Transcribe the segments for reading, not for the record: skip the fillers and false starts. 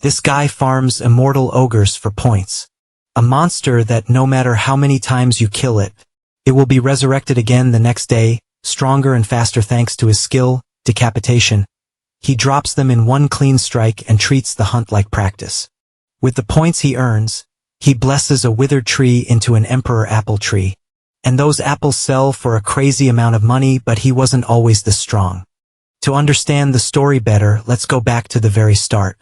This guy farms immortal ogres for points. A monster that no matter how many times you kill it, it will be resurrected again the next day, stronger and faster thanks to his skill, Decapitation. He drops them in one clean strike and treats the hunt like practice. With the points he earns, he blesses a withered tree into an emperor apple tree. And those apples sell for a crazy amount of money, but he wasn't always this strong. To understand the story better, let's go back to the very start.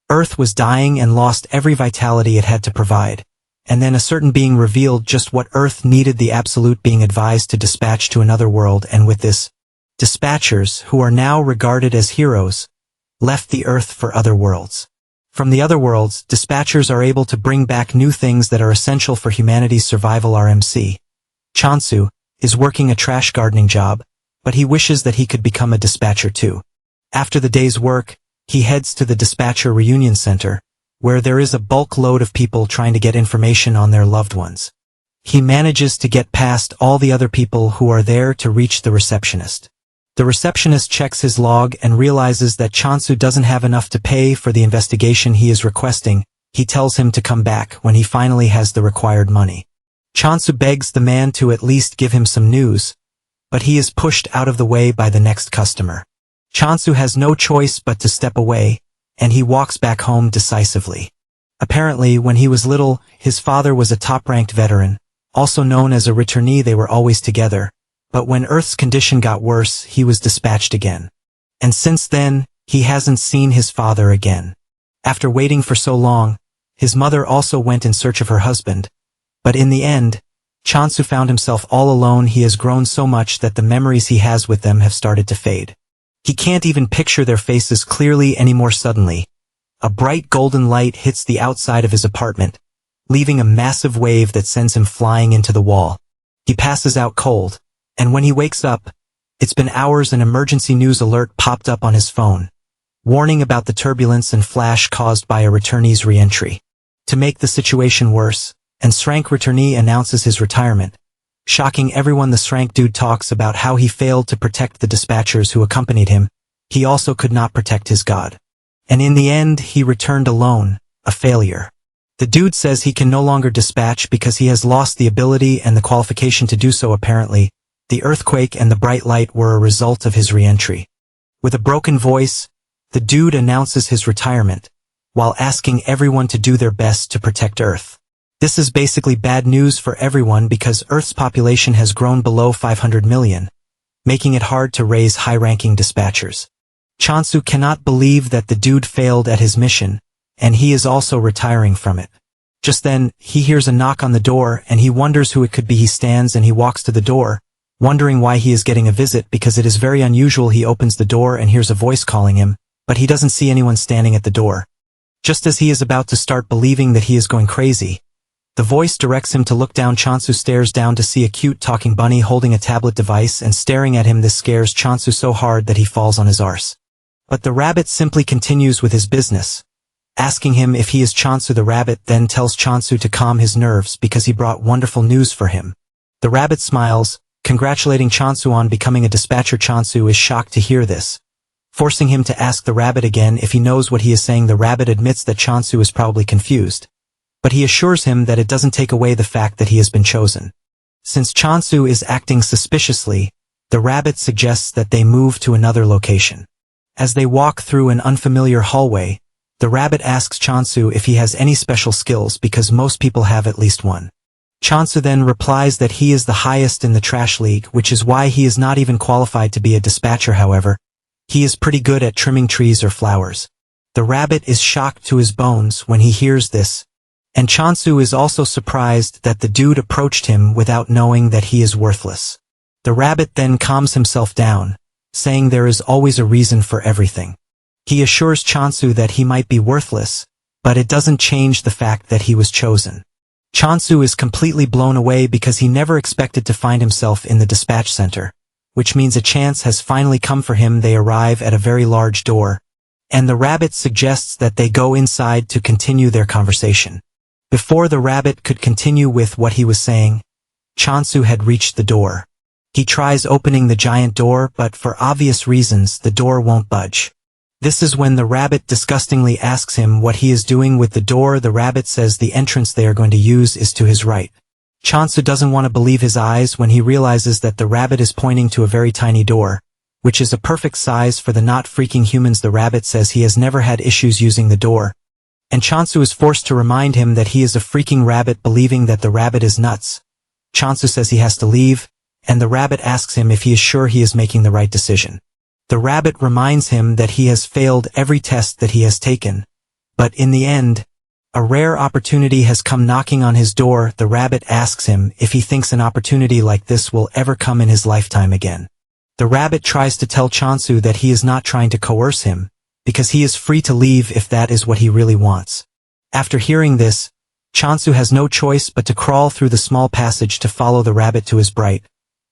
Earth was dying and lost every vitality it had to provide. And then a certain being revealed just what Earth needed, the absolute being advised to dispatch to another world, and with this, dispatchers, who are now regarded as heroes, left the Earth for other worlds. From the other worlds, dispatchers are able to bring back new things that are essential for humanity's survival. RMC Chansu is working a trash gardening job, but he wishes that he could become a dispatcher too. After the day's work, he heads to the dispatcher reunion center, where there is a bulk load of people trying to get information on their loved ones. He manages to get past all the other people who are there to reach the receptionist. The receptionist checks his log and realizes that Chansu doesn't have enough to pay for the investigation he is requesting. He tells him to come back when he finally has the required money. Chansu begs the man to at least give him some news, but he is pushed out of the way by the next customer. Chansu has no choice but to step away, and he walks back home decisively. Apparently, when he was little, his father was a top-ranked veteran, also known as a returnee. They were always together. But when Earth's condition got worse, he was dispatched again. And since then, he hasn't seen his father again. After waiting for so long, his mother also went in search of her husband. But in the end, Chansu found himself all alone. He has grown so much that the memories he has with them have started to fade. He can't even picture their faces clearly anymore. Suddenly, a bright golden light hits the outside of his apartment, leaving a massive wave that sends him flying into the wall. He passes out cold. And when he wakes up, it's been hours. An emergency news alert popped up on his phone, warning about the turbulence and flash caused by a returnee's re-entry. To make the situation worse, an Srank returnee announces his retirement. Shocking everyone, the Srank dude talks about how he failed to protect the dispatchers who accompanied him. He also could not protect his god. And in the end, he returned alone, a failure. The dude says he can no longer dispatch because he has lost the ability and the qualification to do so. Apparently, the earthquake and the bright light were a result of his re-entry. With a broken voice, the dude announces his retirement, while asking everyone to do their best to protect Earth. This is basically bad news for everyone because Earth's population has grown below 500 million, making it hard to raise high-ranking dispatchers. Chansu cannot believe that the dude failed at his mission, and he is also retiring from it. Just then, he hears a knock on the door and he wonders who it could be. He stands and he walks to the door, wondering why he is getting a visit because it is very unusual. He opens the door and hears a voice calling him, but he doesn't see anyone standing at the door. Just as he is about to start believing that he is going crazy, the voice directs him to look down. Chansu stares down to see a cute talking bunny holding a tablet device and staring at him. This scares Chansu so hard that he falls on his arse. But the rabbit simply continues with his business, asking him if he is Chansu. The rabbit then tells Chansu to calm his nerves because he brought wonderful news for him. The rabbit smiles, congratulating Chansu on becoming a dispatcher. Chansu is shocked to hear this, forcing him to ask the rabbit again if he knows what he is saying. The rabbit admits that Chansu is probably confused, but he assures him that it doesn't take away the fact that he has been chosen. Since Chansu is acting suspiciously, the rabbit suggests that they move to another location. As they walk through an unfamiliar hallway, the rabbit asks Chansu if he has any special skills because most people have at least one. Chansu then replies that he is the highest in the trash league, which is why he is not even qualified to be a dispatcher. However, he is pretty good at trimming trees or flowers. The rabbit is shocked to his bones when he hears this, and Chansu is also surprised that the dude approached him without knowing that he is worthless. The rabbit then calms himself down, saying there is always a reason for everything. He assures Chansu that he might be worthless, but it doesn't change the fact that he was chosen. Chansu is completely blown away because he never expected to find himself in the dispatch center, which means a chance has finally come for him. They arrive at a very large door, and the rabbit suggests that they go inside to continue their conversation. Before the rabbit could continue with what he was saying, Chansu had reached the door. He tries opening the giant door, but for obvious reasons the door won't budge. This is when the rabbit disgustingly asks him what he is doing with the door. The rabbit says the entrance they are going to use is to his right. Chansu doesn't want to believe his eyes when he realizes that the rabbit is pointing to a very tiny door, which is a perfect size for the not freaking humans. The rabbit says he has never had issues using the door, and Chansu is forced to remind him that he is a freaking rabbit, believing that the rabbit is nuts. Chansu says he has to leave, and the rabbit asks him if he is sure he is making the right decision. The rabbit reminds him that he has failed every test that he has taken, but in the end, a rare opportunity has come knocking on his door. The rabbit asks him if he thinks an opportunity like this will ever come in his lifetime again. The rabbit tries to tell Chansu that he is not trying to coerce him, because he is free to leave if that is what he really wants. After hearing this, Chansu has no choice but to crawl through the small passage to follow the rabbit to his bright,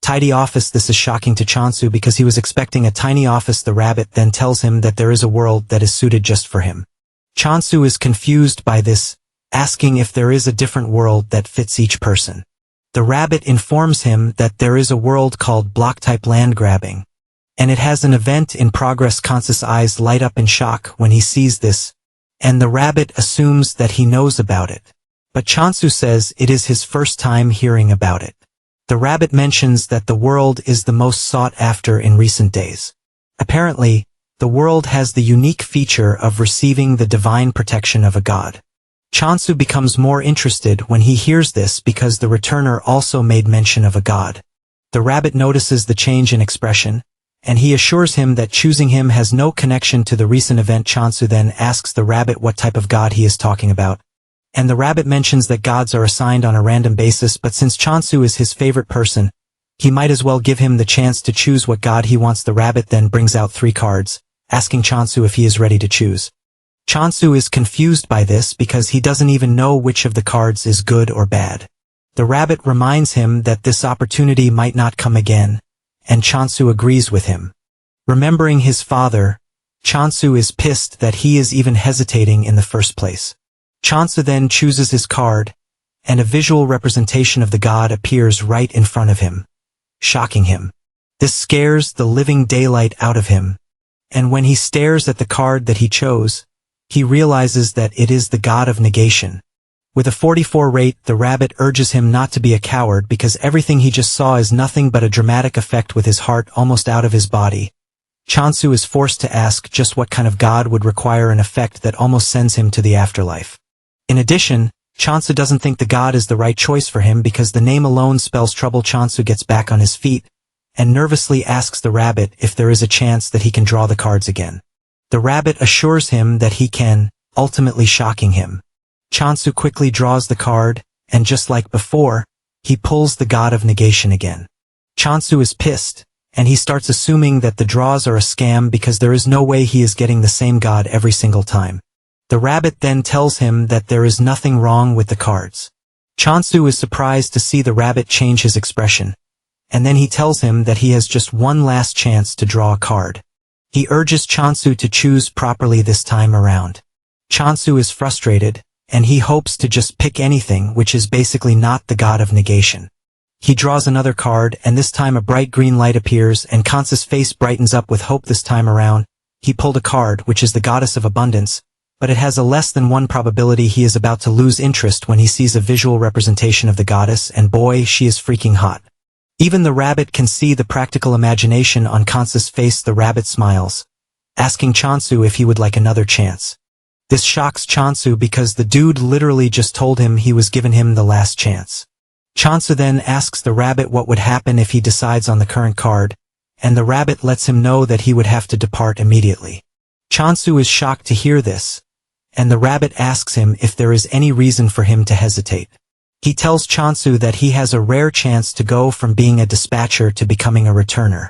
tidy office. This is shocking to Chansu because he was expecting a tiny office. The rabbit then tells him that there is a world that is suited just for him. Chansu is confused by this, asking if there is a different world that fits each person. The rabbit informs him that there is a world called block-type land grabbing, and it has an event in progress. Chansu's eyes light up in shock when he sees this, and the rabbit assumes that he knows about it. But Chansu says it is his first time hearing about it. The rabbit mentions that the world is the most sought after in recent days. Apparently, the world has the unique feature of receiving the divine protection of a god. Chansu becomes more interested when he hears this because the returner also made mention of a god. The rabbit notices the change in expression, and he assures him that choosing him has no connection to the recent event. Chansu then asks the rabbit what type of god he is talking about, and the rabbit mentions that gods are assigned on a random basis, but since Chansu is his favorite person, he might as well give him the chance to choose what god he wants. The rabbit then brings out 3 cards, asking Chansu if he is ready to choose. Chansu is confused by this because he doesn't even know which of the cards is good or bad. The rabbit reminds him that this opportunity might not come again, and Chansu agrees with him. Remembering his father, Chansu is pissed that he is even hesitating in the first place. Chansu then chooses his card, and a visual representation of the god appears right in front of him, shocking him. This scares the living daylight out of him, and when he stares at the card that he chose, he realizes that it is the god of negation. With a 44 rate, the rabbit urges him not to be a coward because everything he just saw is nothing but a dramatic effect. With his heart almost out of his body, Chansu is forced to ask just what kind of god would require an effect that almost sends him to the afterlife. In addition, Chansu doesn't think the god is the right choice for him because the name alone spells trouble. Chansu gets back on his feet and nervously asks the rabbit if there is a chance that he can draw the cards again. The rabbit assures him that he can, ultimately shocking him. Chansu quickly draws the card, and just like before, he pulls the god of negation again. Chansu is pissed, and he starts assuming that the draws are a scam because there is no way he is getting the same god every single time. The rabbit then tells him that there is nothing wrong with the cards. Chansu is surprised to see the rabbit change his expression, and then he tells him that he has just one last chance to draw a card. He urges Chansu to choose properly this time around. Chansu is frustrated, and he hopes to just pick anything, which is basically not the god of negation. He draws another card, and this time a bright green light appears, and Chansu's face brightens up with hope. This time around, he pulled a card, which is the goddess of abundance, but it has a less than 1 probability. He is about to lose interest when he sees a visual representation of the goddess, and boy, she is freaking hot. Even the rabbit can see the practical imagination on Chansu's face. The rabbit smiles, asking Chansu if he would like another chance. This shocks Chansu because the dude literally just told him he was giving him the last chance. Chansu then asks the rabbit what would happen if he decides on the current card, and the rabbit lets him know that he would have to depart immediately. Chansu is shocked to hear this, and the rabbit asks him if there is any reason for him to hesitate. He tells Chansu that he has a rare chance to go from being a dispatcher to becoming a returner.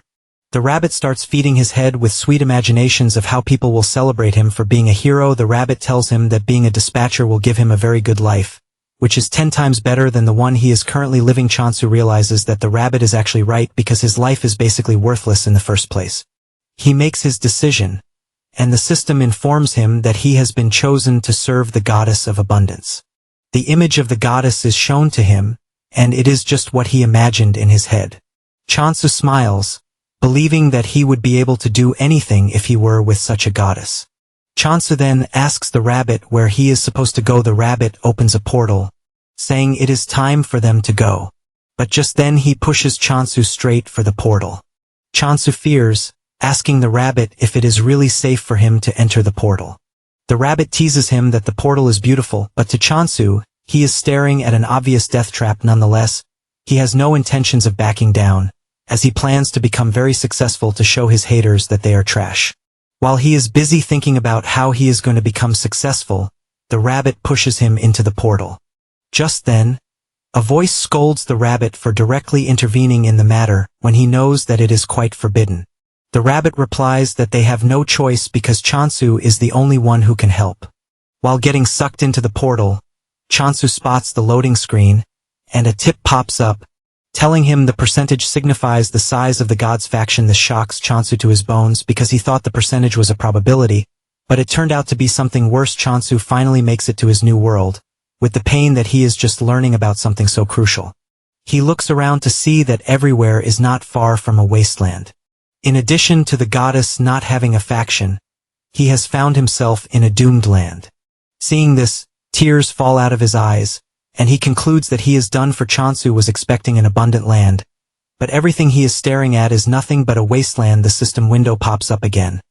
The rabbit starts feeding his head with sweet imaginations of how people will celebrate him for being a hero. The rabbit tells him that being a dispatcher will give him a very good life, which is 10 times better than the one he is currently living. Chansu realizes that the rabbit is actually right because his life is basically worthless in the first place. He makes his decision, and the system informs him that he has been chosen to serve the goddess of abundance. The image of the goddess is shown to him, and it is just what he imagined in his head. Chansu smiles, believing that he would be able to do anything if he were with such a goddess. Chansu then asks the rabbit where he is supposed to go. The rabbit opens a portal, saying it is time for them to go. But just then he pushes Chansu straight for the portal. Chansu fears, asking the rabbit if it is really safe for him to enter the portal. The rabbit teases him that the portal is beautiful, but to Chansu, he is staring at an obvious death trap nonetheless. He has no intentions of backing down, as he plans to become very successful to show his haters that they are trash. While he is busy thinking about how he is going to become successful, the rabbit pushes him into the portal. Just then, a voice scolds the rabbit for directly intervening in the matter when he knows that it is quite forbidden. The rabbit replies that they have no choice because Chansu is the only one who can help. While getting sucked into the portal, Chansu spots the loading screen, and a tip pops up, telling him the percentage signifies the size of the god's faction. This shocks Chansu to his bones because he thought the percentage was a probability, but it turned out to be something worse. Chansu finally makes it to his new world, with the pain that he is just learning about something so crucial. He looks around to see that everywhere is not far from a wasteland. In addition to the goddess not having a faction, he has found himself in a doomed land. Seeing this, tears fall out of his eyes, and he concludes that he is done. For Chansu was expecting an abundant land, but everything he is staring at is nothing but a wasteland. The system window pops up again,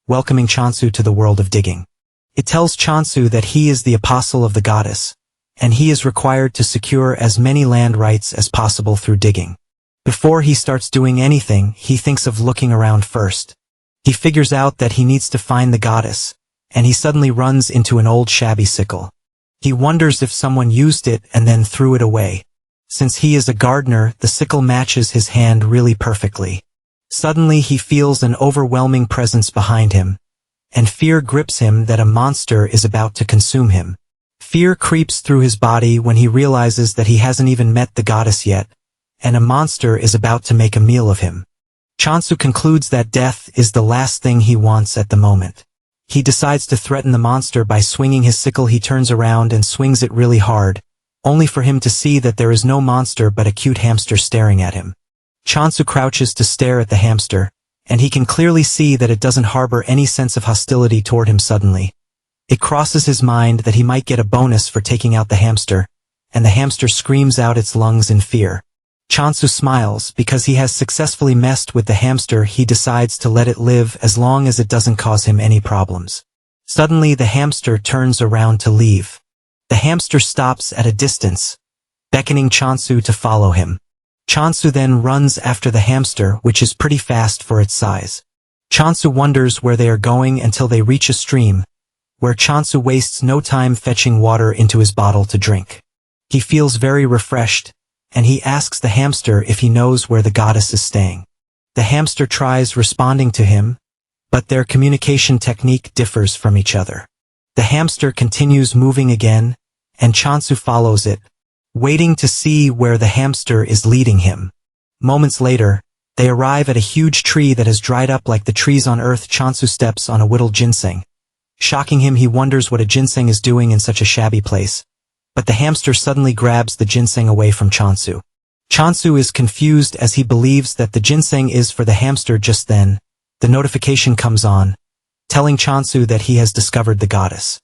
welcoming Chansu to the world of digging. It tells Chansu that he is the apostle of the goddess, and he is required to secure as many land rights as possible through digging. Before he starts doing anything, he thinks of looking around first. He figures out that he needs to find the goddess, and he suddenly runs into an old shabby sickle. He wonders if someone used it and then threw it away. Since he is a gardener, the sickle matches his hand really perfectly. Suddenly he feels an overwhelming presence behind him, and fear grips him that a monster is about to consume him. Fear creeps through his body when he realizes that he hasn't even met the goddess yet, and a monster is about to make a meal of him. Chansu concludes that death is the last thing he wants at the moment. He decides to threaten the monster by swinging his sickle. He turns around and swings it really hard, only for him to see that there is no monster but a cute hamster staring at him. Chansu crouches to stare at the hamster, and he can clearly see that it doesn't harbor any sense of hostility toward him. Suddenly, it crosses his mind that he might get a bonus for taking out the hamster, and the hamster screams out its lungs in fear. Chansu smiles because he has successfully messed with the hamster. He decides to let it live as long as it doesn't cause him any problems. Suddenly the hamster turns around to leave. The hamster stops at a distance, beckoning Chansu to follow him. Chansu then runs after the hamster, which is pretty fast for its size. Chansu wonders where they are going until they reach a stream, where Chansu wastes no time fetching water into his bottle to drink. He feels very refreshed, and he asks the hamster if he knows where the goddess is staying. The hamster tries responding to him, but their communication technique differs from each other. The hamster continues moving again, and Chansu follows it, waiting to see where the hamster is leading him. Moments later, they arrive at a huge tree that has dried up like the trees on Earth. Chansu steps on a whittled ginseng. Shocking him, he wonders what a ginseng is doing in such a shabby place. But the hamster suddenly grabs the ginseng away from Chansu. Chansu is confused as he believes that the ginseng is for the hamster. Just then, the notification comes on, telling Chansu that he has discovered the goddess.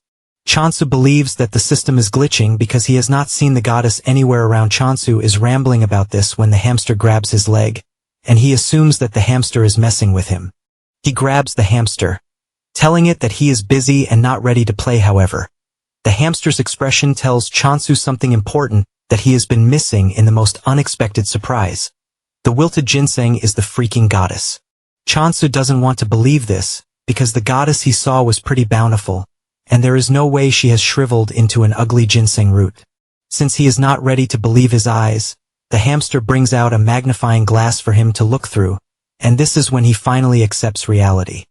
Chansu believes that the system is glitching because he has not seen the goddess anywhere around. Chansu is rambling about this when the hamster grabs his leg, and he assumes that the hamster is messing with him. He grabs the hamster, telling it that he is busy and not ready to play. However, the hamster's expression tells Chansu something important that he has been missing in the most unexpected surprise. The wilted ginseng is the freaking goddess. Chansu doesn't want to believe this, because the goddess he saw was pretty bountiful, and there is no way she has shriveled into an ugly ginseng root. Since he is not ready to believe his eyes, the hamster brings out a magnifying glass for him to look through, and this is when he finally accepts reality.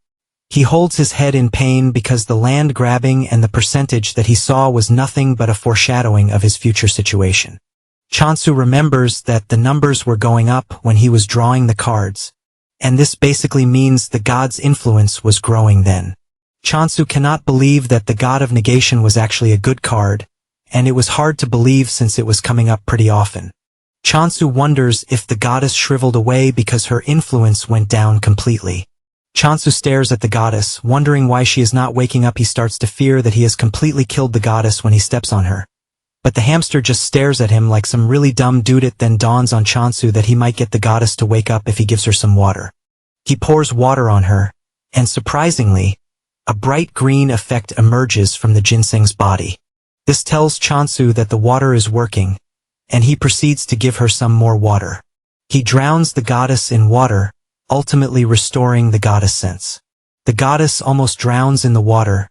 He holds his head in pain because the land grabbing and the percentage that he saw was nothing but a foreshadowing of his future situation. Chansu remembers that the numbers were going up when he was drawing the cards, and this basically means the god's influence was growing then. Chansu cannot believe that the god of negation was actually a good card, and it was hard to believe since it was coming up pretty often. Chansu wonders if the goddess shriveled away because her influence went down completely. Chansu stares at the goddess, wondering why she is not waking up. He starts to fear that he has completely killed the goddess when he steps on her. But the hamster just stares at him like some really dumb dude. It then dawns on Chansu that he might get the goddess to wake up if he gives her some water. He pours water on her, and surprisingly, a bright green effect emerges from the ginseng's body. This tells Chansu that the water is working, and he proceeds to give her some more water. He drowns the goddess in water, ultimately restoring the goddess sense. The goddess almost drowns in the water,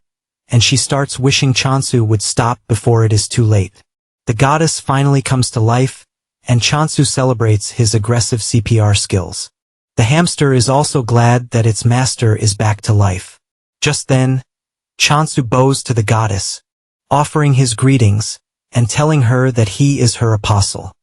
and she starts wishing Chansu would stop before it is too late. The goddess finally comes to life, and Chansu celebrates his aggressive CPR skills. The hamster is also glad that its master is back to life. Just then, Chansu bows to the goddess, offering his greetings, and telling her that he is her apostle.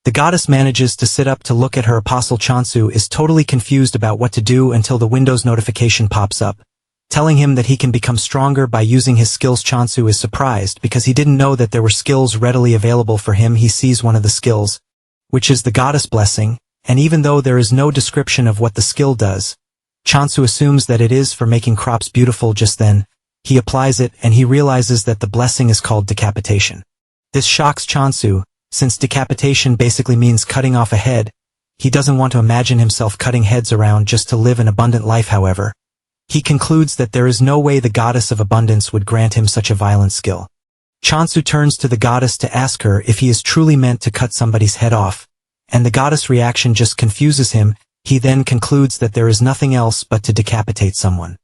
The goddess manages to sit up to look at her apostle. Chansu is totally confused about what to do until the Windows notification pops up, telling him that he can become stronger by using his skills. Chansu is surprised because he didn't know that there were skills readily available for him. He sees one of the skills, which is the goddess blessing, and even though there is no description of what the skill does, Chansu assumes that it is for making crops beautiful. Just then, he applies it and he realizes that the blessing is called Decapitation. This shocks Chansu, since decapitation basically means cutting off a head. He doesn't want to imagine himself cutting heads around just to live an abundant life. However, he concludes that there is no way the goddess of abundance would grant him such a violent skill. Chansu turns to the goddess to ask her if he is truly meant to cut somebody's head off, and the goddess' reaction just confuses him. He then concludes that there is nothing else but to decapitate someone.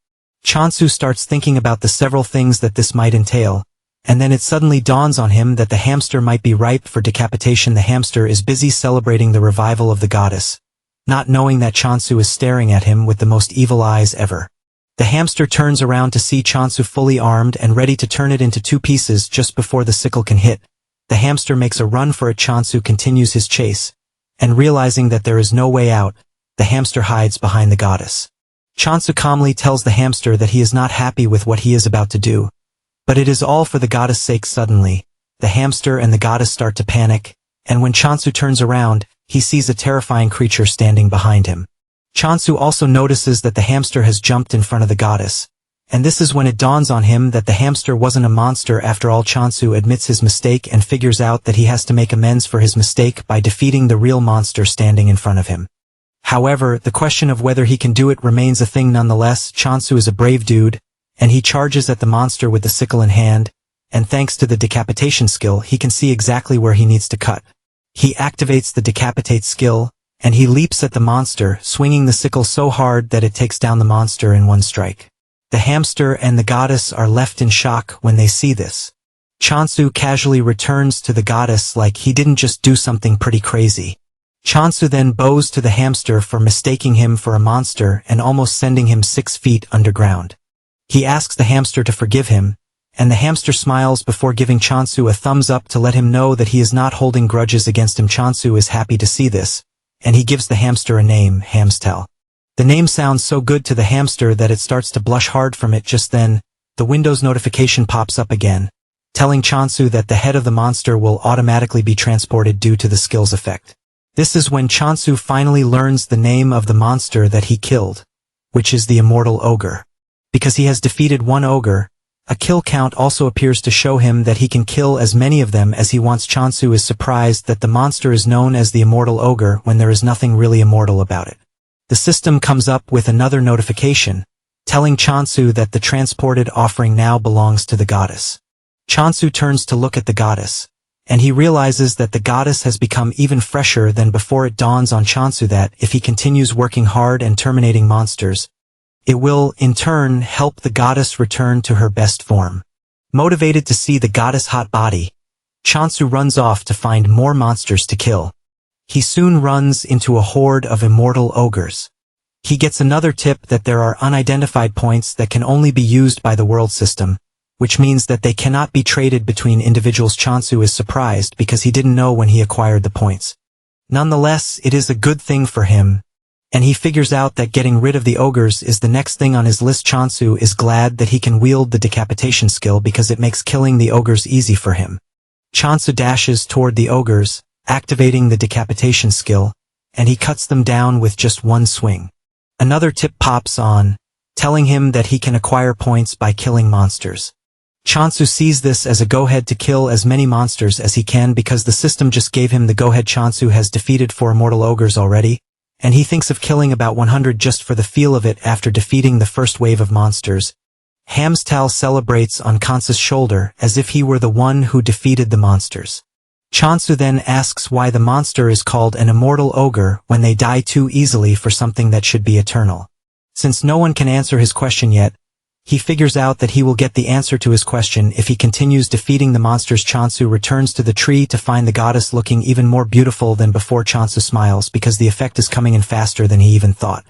Chansu starts thinking about the several things that this might entail, and then it suddenly dawns on him that the hamster might be ripe for decapitation. The hamster is busy celebrating the revival of the goddess, not knowing that Chansu is staring at him with the most evil eyes ever. The hamster turns around to see Chansu fully armed and ready to turn it into two pieces just before the sickle can hit. The hamster makes a run for it. Chansu continues his chase, and realizing that there is no way out, the hamster hides behind the goddess. Chansu calmly tells the hamster that he is not happy with what he is about to do, but it is all for the goddess' sake. Suddenly, the hamster and the goddess start to panic, and when Chansu turns around, he sees a terrifying creature standing behind him. Chansu also notices that the hamster has jumped in front of the goddess, and this is when it dawns on him that the hamster wasn't a monster after all. Chansu admits his mistake and figures out that he has to make amends for his mistake by defeating the real monster standing in front of him. However, the question of whether he can do it remains a thing nonetheless. Chansu is a brave dude, and he charges at the monster with the sickle in hand, and thanks to the decapitation skill, he can see exactly where he needs to cut. He activates the decapitate skill, and he leaps at the monster, swinging the sickle so hard that it takes down the monster in one strike. The hamster and the goddess are left in shock when they see this. Chansu casually returns to the goddess like he didn't just do something pretty crazy. Chansu then bows to the hamster for mistaking him for a monster and almost sending him 6 feet underground. He asks the hamster to forgive him, and the hamster smiles before giving Chansu a thumbs up to let him know that he is not holding grudges against him. Chansu is happy to see this, and he gives the hamster a name, Hamstel. The name sounds so good to the hamster that it starts to blush hard from it. Just then, the Windows notification pops up again, telling Chansu that the head of the monster will automatically be transported due to the skill's effect. This is when Chansu finally learns the name of the monster that he killed, which is the immortal ogre. Because he has defeated one ogre, a kill count also appears to show him that he can kill as many of them as he wants. Chansu is surprised that the monster is known as the immortal ogre when there is nothing really immortal about it. The system comes up with another notification, telling Chansu that the transported offering now belongs to the goddess. Chansu turns to look at the goddess, and he realizes that the goddess has become even fresher than before. It dawns on Chansu that if he continues working hard and terminating monsters, it will, in turn, help the goddess return to her best form. Motivated to see the goddess' hot body, Chansu runs off to find more monsters to kill. He soon runs into a horde of immortal ogres. He gets another tip that there are unidentified points that can only be used by the world system, which means that they cannot be traded between individuals. Chansu is surprised because he didn't know when he acquired the points. Nonetheless, it is a good thing for him, and he figures out that getting rid of the ogres is the next thing on his list. Chansu is glad that he can wield the decapitation skill because it makes killing the ogres easy for him. Chansu dashes toward the ogres, activating the decapitation skill, and he cuts them down with just one swing. Another tip pops on, telling him that he can acquire points by killing monsters. Chansu sees this as a go-ahead to kill as many monsters as he can because the system just gave him the go-ahead. Chansu has defeated 4 immortal ogres already, and he thinks of killing about 100 just for the feel of it after defeating the first wave of monsters. Hamstal celebrates on Kansa's shoulder as if he were the one who defeated the monsters. Chansu then asks why the monster is called an immortal ogre when they die too easily for something that should be eternal. Since no one can answer his question yet, he figures out that he will get the answer to his question if he continues defeating the monsters. Chansu returns to the tree to find the goddess looking even more beautiful than before. Chansu smiles because the effect is coming in faster than he even thought.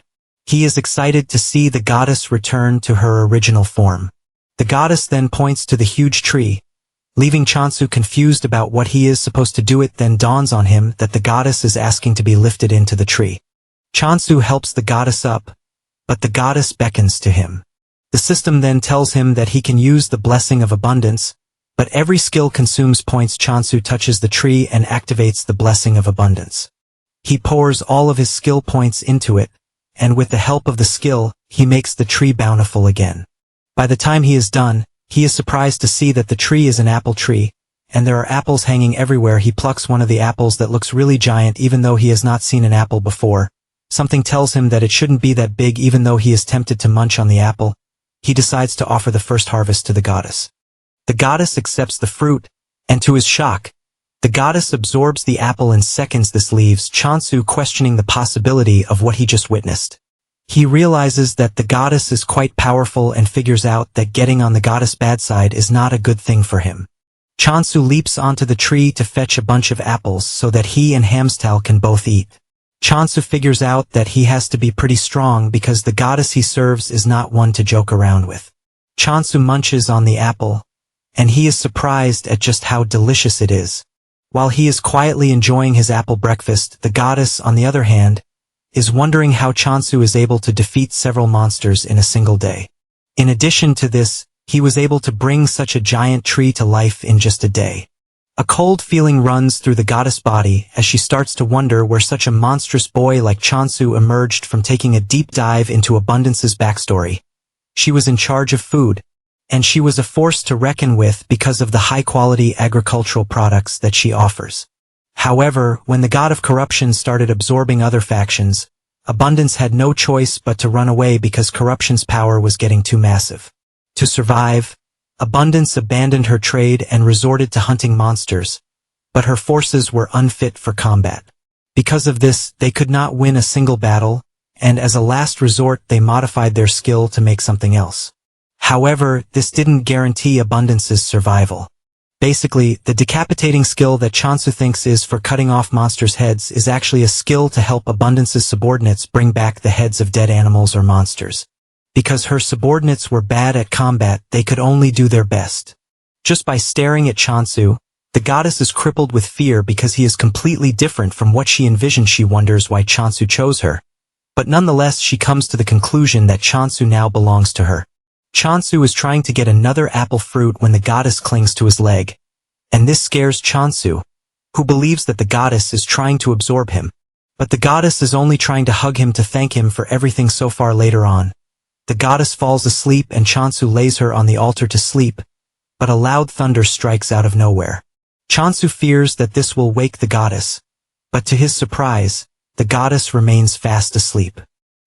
He is excited to see the goddess return to her original form. The goddess then points to the huge tree, leaving Chansu confused about what he is supposed to do. It then dawns on him that the goddess is asking to be lifted into the tree. Chansu helps the goddess up, but the goddess beckons to him. The system then tells him that he can use the blessing of abundance, but every skill consumes points. Chansu touches the tree and activates the blessing of abundance. He pours all of his skill points into it, and with the help of the skill, he makes the tree bountiful again. By the time he is done, he is surprised to see that the tree is an apple tree, and there are apples hanging everywhere. He plucks one of the apples that looks really giant even though he has not seen an apple before. Something tells him that it shouldn't be that big even though he is tempted to munch on the apple. He decides to offer the first harvest to the goddess. The goddess accepts the fruit, and to his shock, the goddess absorbs the apple in seconds. This leaves Chansu questioning the possibility of what he just witnessed. He realizes that the goddess is quite powerful and figures out that getting on the goddess' bad side is not a good thing for him. Chansu leaps onto the tree to fetch a bunch of apples so that he and Hamstal can both eat. Chansu figures out that he has to be pretty strong because the goddess he serves is not one to joke around with. Chansu munches on the apple, and he is surprised at just how delicious it is. While he is quietly enjoying his apple breakfast, the goddess, on the other hand, is wondering how Chansu is able to defeat several monsters in a single day. In addition to this, he was able to bring such a giant tree to life in just a day. A cold feeling runs through the goddess' body as she starts to wonder where such a monstrous boy like Chansu emerged from. Taking a deep dive into Abundance's backstory. She was in charge of food, and she was a force to reckon with because of the high-quality agricultural products that she offers. However, when the god of corruption started absorbing other factions, Abundance had no choice but to run away because corruption's power was getting too massive. To survive, Abundance abandoned her trade and resorted to hunting monsters, but her forces were unfit for combat. Because of this, they could not win a single battle, and as a last resort they modified their skill to make something else. However, this didn't guarantee Abundance's survival. Basically, the decapitating skill that Chansu thinks is for cutting off monsters' heads is actually a skill to help Abundance's subordinates bring back the heads of dead animals or monsters. Because her subordinates were bad at combat, they could only do their best. Just by staring at Chansu, the goddess is crippled with fear because he is completely different from what she envisioned. She wonders why Chansu chose her. But nonetheless, she comes to the conclusion that Chansu now belongs to her. Chansu is trying to get another apple fruit when the goddess clings to his leg. And this scares Chansu, who believes that the goddess is trying to absorb him. But the goddess is only trying to hug him to thank him for everything so far. Later on, the goddess falls asleep and Chansu lays her on the altar to sleep, but a loud thunder strikes out of nowhere. Chansu fears that this will wake the goddess, but to his surprise, the goddess remains fast asleep.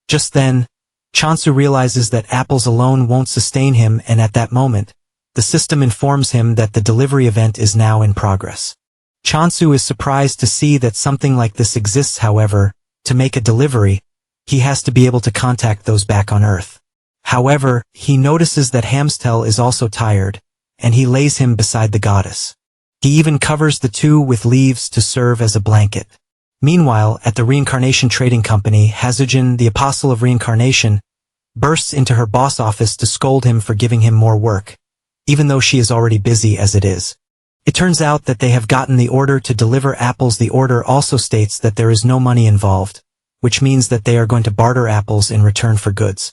Just then, Chansu realizes that apples alone won't sustain him, and at that moment, the system informs him that the delivery event is now in progress. Chansu is surprised to see that something like this exists. However, to make a delivery, he has to be able to contact those back on Earth. However, he notices that Hamstal is also tired, and he lays him beside the goddess. He even covers the two with leaves to serve as a blanket. Meanwhile, at the reincarnation trading company, Hazujin, the apostle of reincarnation, bursts into her boss office to scold him for giving him more work, even though she is already busy as it is. It turns out that they have gotten the order to deliver apples. The order also states that there is no money involved, which means that they are going to barter apples in return for goods.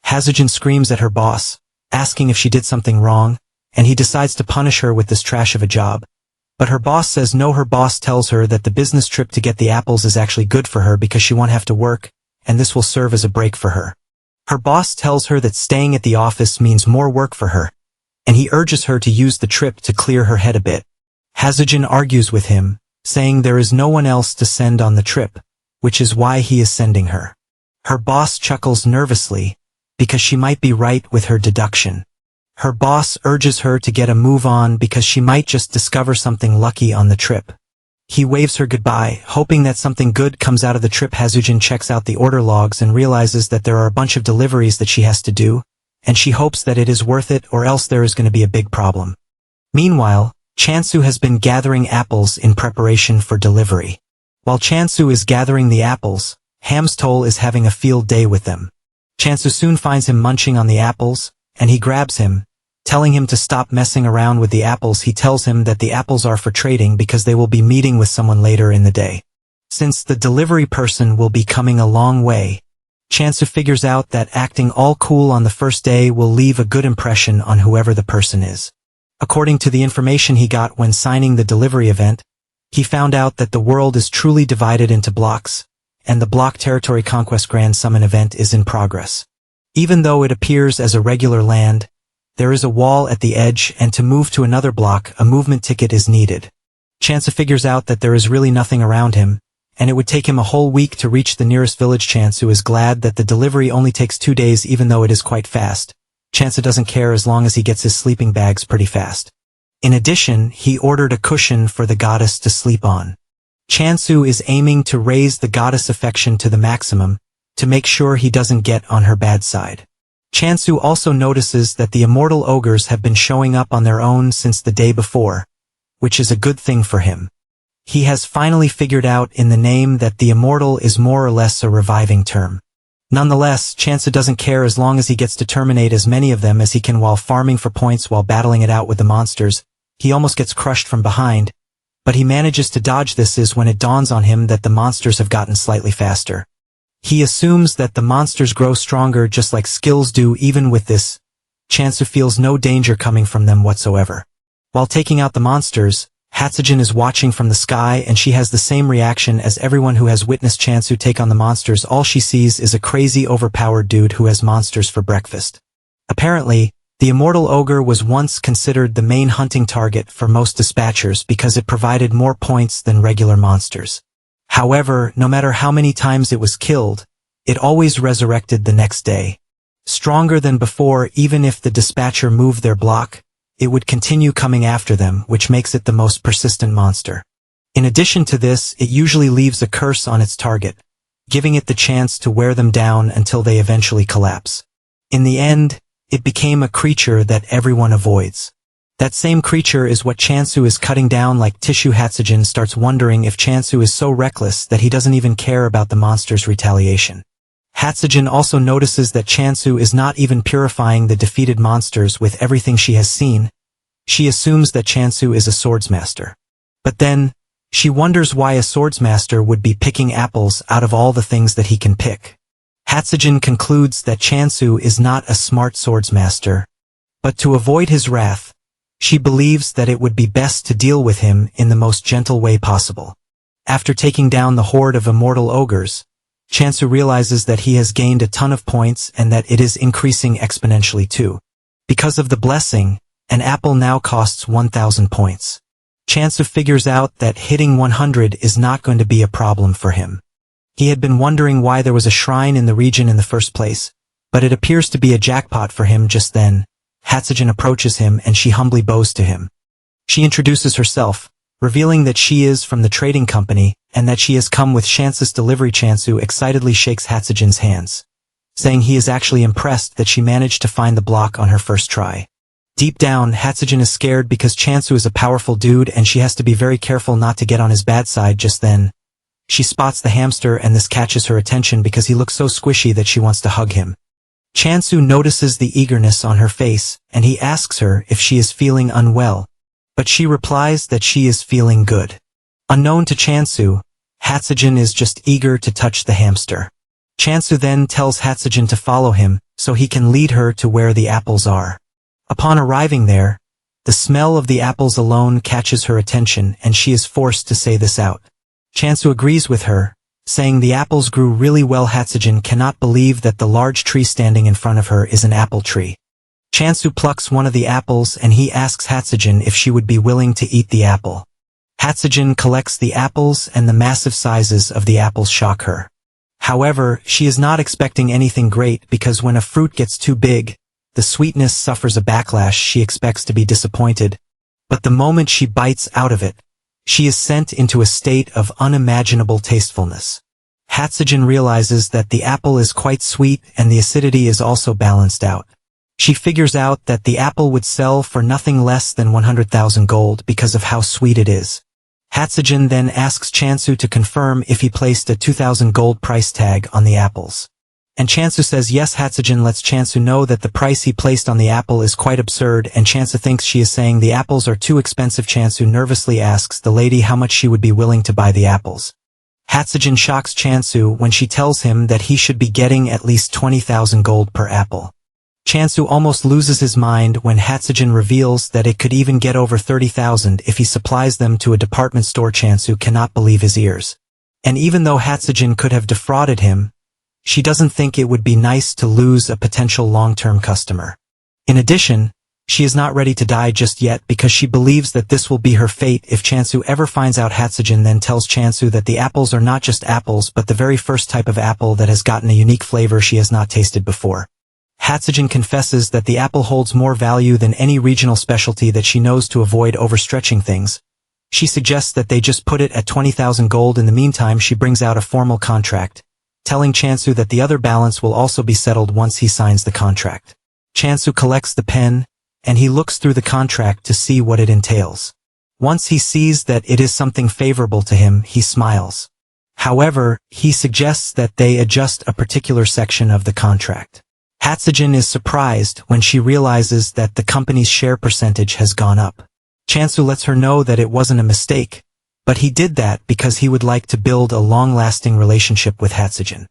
Hazujin screams at her boss, asking if she did something wrong, and he decides to punish her with this trash of a job. But her boss says no. Her boss tells her that the business trip to get the apples is actually good for her because she won't have to work, and this will serve as a break for her. Her boss tells her that staying at the office means more work for her, and he urges her to use the trip to clear her head a bit. Hasujin argues with him, saying there is no one else to send on the trip, which is why he is sending her. Her boss chuckles nervously, because she might be right with her deduction. Her boss urges her to get a move on because she might just discover something lucky on the trip. He waves her goodbye, hoping that something good comes out of the trip. Hasujin checks out the order logs and realizes that there are a bunch of deliveries that she has to do, and she hopes that it is worth it or else there is going to be a big problem. Meanwhile, Chansu has been gathering apples in preparation for delivery. While Chansu is gathering the apples, Hamstol is having a field day with them. Chansu soon finds him munching on the apples, and he grabs him, telling him to stop messing around with the apples. He tells him that the apples are for trading because they will be meeting with someone later in the day. Since the delivery person will be coming a long way, Chansu figures out that acting all cool on the first day will leave a good impression on whoever the person is. According to the information he got when signing the delivery event, he found out that the world is truly divided into blocks, and the block territory conquest grand summon event is in progress. Even though it appears as a regular land, there is a wall at the edge, and to move to another block, a movement ticket is needed. Chansu figures out that there is really nothing around him, and it would take him a whole week to reach the nearest village. Chansu is glad that the delivery only takes 2 days even though it is quite fast. Chansu doesn't care as long as he gets his sleeping bags pretty fast. In addition, he ordered a cushion for the goddess to sleep on. Chansu is aiming to raise the goddess' affection to the maximum, to make sure he doesn't get on her bad side. Chansu also notices that the immortal ogres have been showing up on their own since the day before, which is a good thing for him. He has finally figured out in the name that the immortal is more or less a reviving term. Nonetheless, Chansu doesn't care as long as he gets to terminate as many of them as he can while farming for points while battling it out with the monsters. He almost gets crushed from behind, but he manages to dodge. This is when it dawns on him that the monsters have gotten slightly faster. He assumes that the monsters grow stronger just like skills do. Even with this, Chansu feels no danger coming from them whatsoever. While taking out the monsters, Hatsujin is watching from the sky, and she has the same reaction as everyone who has witnessed Chansu take on the monsters. All she sees is a crazy overpowered dude who has monsters for breakfast. Apparently, the immortal ogre was once considered the main hunting target for most dispatchers because it provided more points than regular monsters. However, no matter how many times it was killed, it always resurrected the next day. Stronger than before. Even if the dispatcher moved their block, it would continue coming after them, which makes it the most persistent monster. In addition to this, it usually leaves a curse on its target, giving it the chance to wear them down until they eventually collapse. In the end, it became a creature that everyone avoids. That same creature is what Chansu is cutting down like tissue. Hatsujin starts wondering if Chansu is so reckless that he doesn't even care about the monster's retaliation. Hatsujin also notices that Chansu is not even purifying the defeated monsters with everything she has seen. She assumes that Chansu is a swordsmaster. But then, she wonders why a swordsmaster would be picking apples out of all the things that he can pick. Hatsujin concludes that Chansu is not a smart swordsmaster, but to avoid his wrath, she believes that it would be best to deal with him in the most gentle way possible. After taking down the horde of immortal ogres, Chansu realizes that he has gained a ton of points and that it is increasing exponentially too. Because of the blessing, an apple now costs 1,000 points. Chansu figures out that hitting 100 is not going to be a problem for him. He had been wondering why there was a shrine in the region in the first place, but it appears to be a jackpot for him. Just then, Hatsujin approaches him and she humbly bows to him. She introduces herself, revealing that she is from the trading company and that she has come with Chansu's delivery. Chansu excitedly shakes Hatsujin's hands, saying he is actually impressed that she managed to find the block on her first try. Deep down, Hatsujin is scared because Chansu is a powerful dude and she has to be very careful not to get on his bad side. Just then, she spots the hamster and this catches her attention because he looks so squishy that she wants to hug him. Chansu notices the eagerness on her face, and he asks her if she is feeling unwell, but she replies that she is feeling good. Unknown to Chansu, Hatsujin is just eager to touch the hamster. Chansu then tells Hatsujin to follow him, so he can lead her to where the apples are. Upon arriving there, The smell of the apples alone catches her attention and she is forced to say this out. Chansu agrees with her, saying the apples grew really well. Hatsujin cannot believe that the large tree standing in front of her is an apple tree. Chansu plucks one of the apples and he asks Hatsujin if she would be willing to eat the apple. Hatsujin collects the apples and the massive sizes of the apples shock her. However, she is not expecting anything great because when a fruit gets too big, the sweetness suffers a backlash. She expects to be disappointed, but the moment she bites out of it, she is sent into a state of unimaginable tastefulness. Hatsujin realizes that the apple is quite sweet and the acidity is also balanced out. She figures out that the apple would sell for nothing less than 100,000 gold because of how sweet it is. Hatsujin then asks Chansu to confirm if he placed a 2,000 gold price tag on the apples. And Chansu says yes. Hatsujin lets Chansu know that the price he placed on the apple is quite absurd and Chansu thinks she is saying the apples are too expensive. Chansu nervously asks the lady how much she would be willing to buy the apples. Hatsujin shocks Chansu when she tells him that he should be getting at least 20,000 gold per apple. Chansu almost loses his mind when Hatsujin reveals that it could even get over 30,000 if he supplies them to a department store. Chansu cannot believe his ears. And even though Hatsujin could have defrauded him, she doesn't think it would be nice to lose a potential long-term customer. In addition, she is not ready to die just yet because she believes that this will be her fate if Chansu ever finds out. Hatsujin then tells Chansu that the apples are not just apples but the very first type of apple that has gotten a unique flavor she has not tasted before. Hatsujin confesses that the apple holds more value than any regional specialty that she knows to avoid overstretching things. She suggests that they just put it at 20,000 gold. In the meantime, she brings out a formal contract, telling Chansu that the other balance will also be settled once he signs the contract. Chansu collects the pen, and he looks through the contract to see what it entails. Once he sees that it is something favorable to him, he smiles. However, he suggests that they adjust a particular section of the contract. Hatsujin is surprised when she realizes that the company's share percentage has gone up. Chansu lets her know that it wasn't a mistake, but he did that because he would like to build a long-lasting relationship with Hatsujin.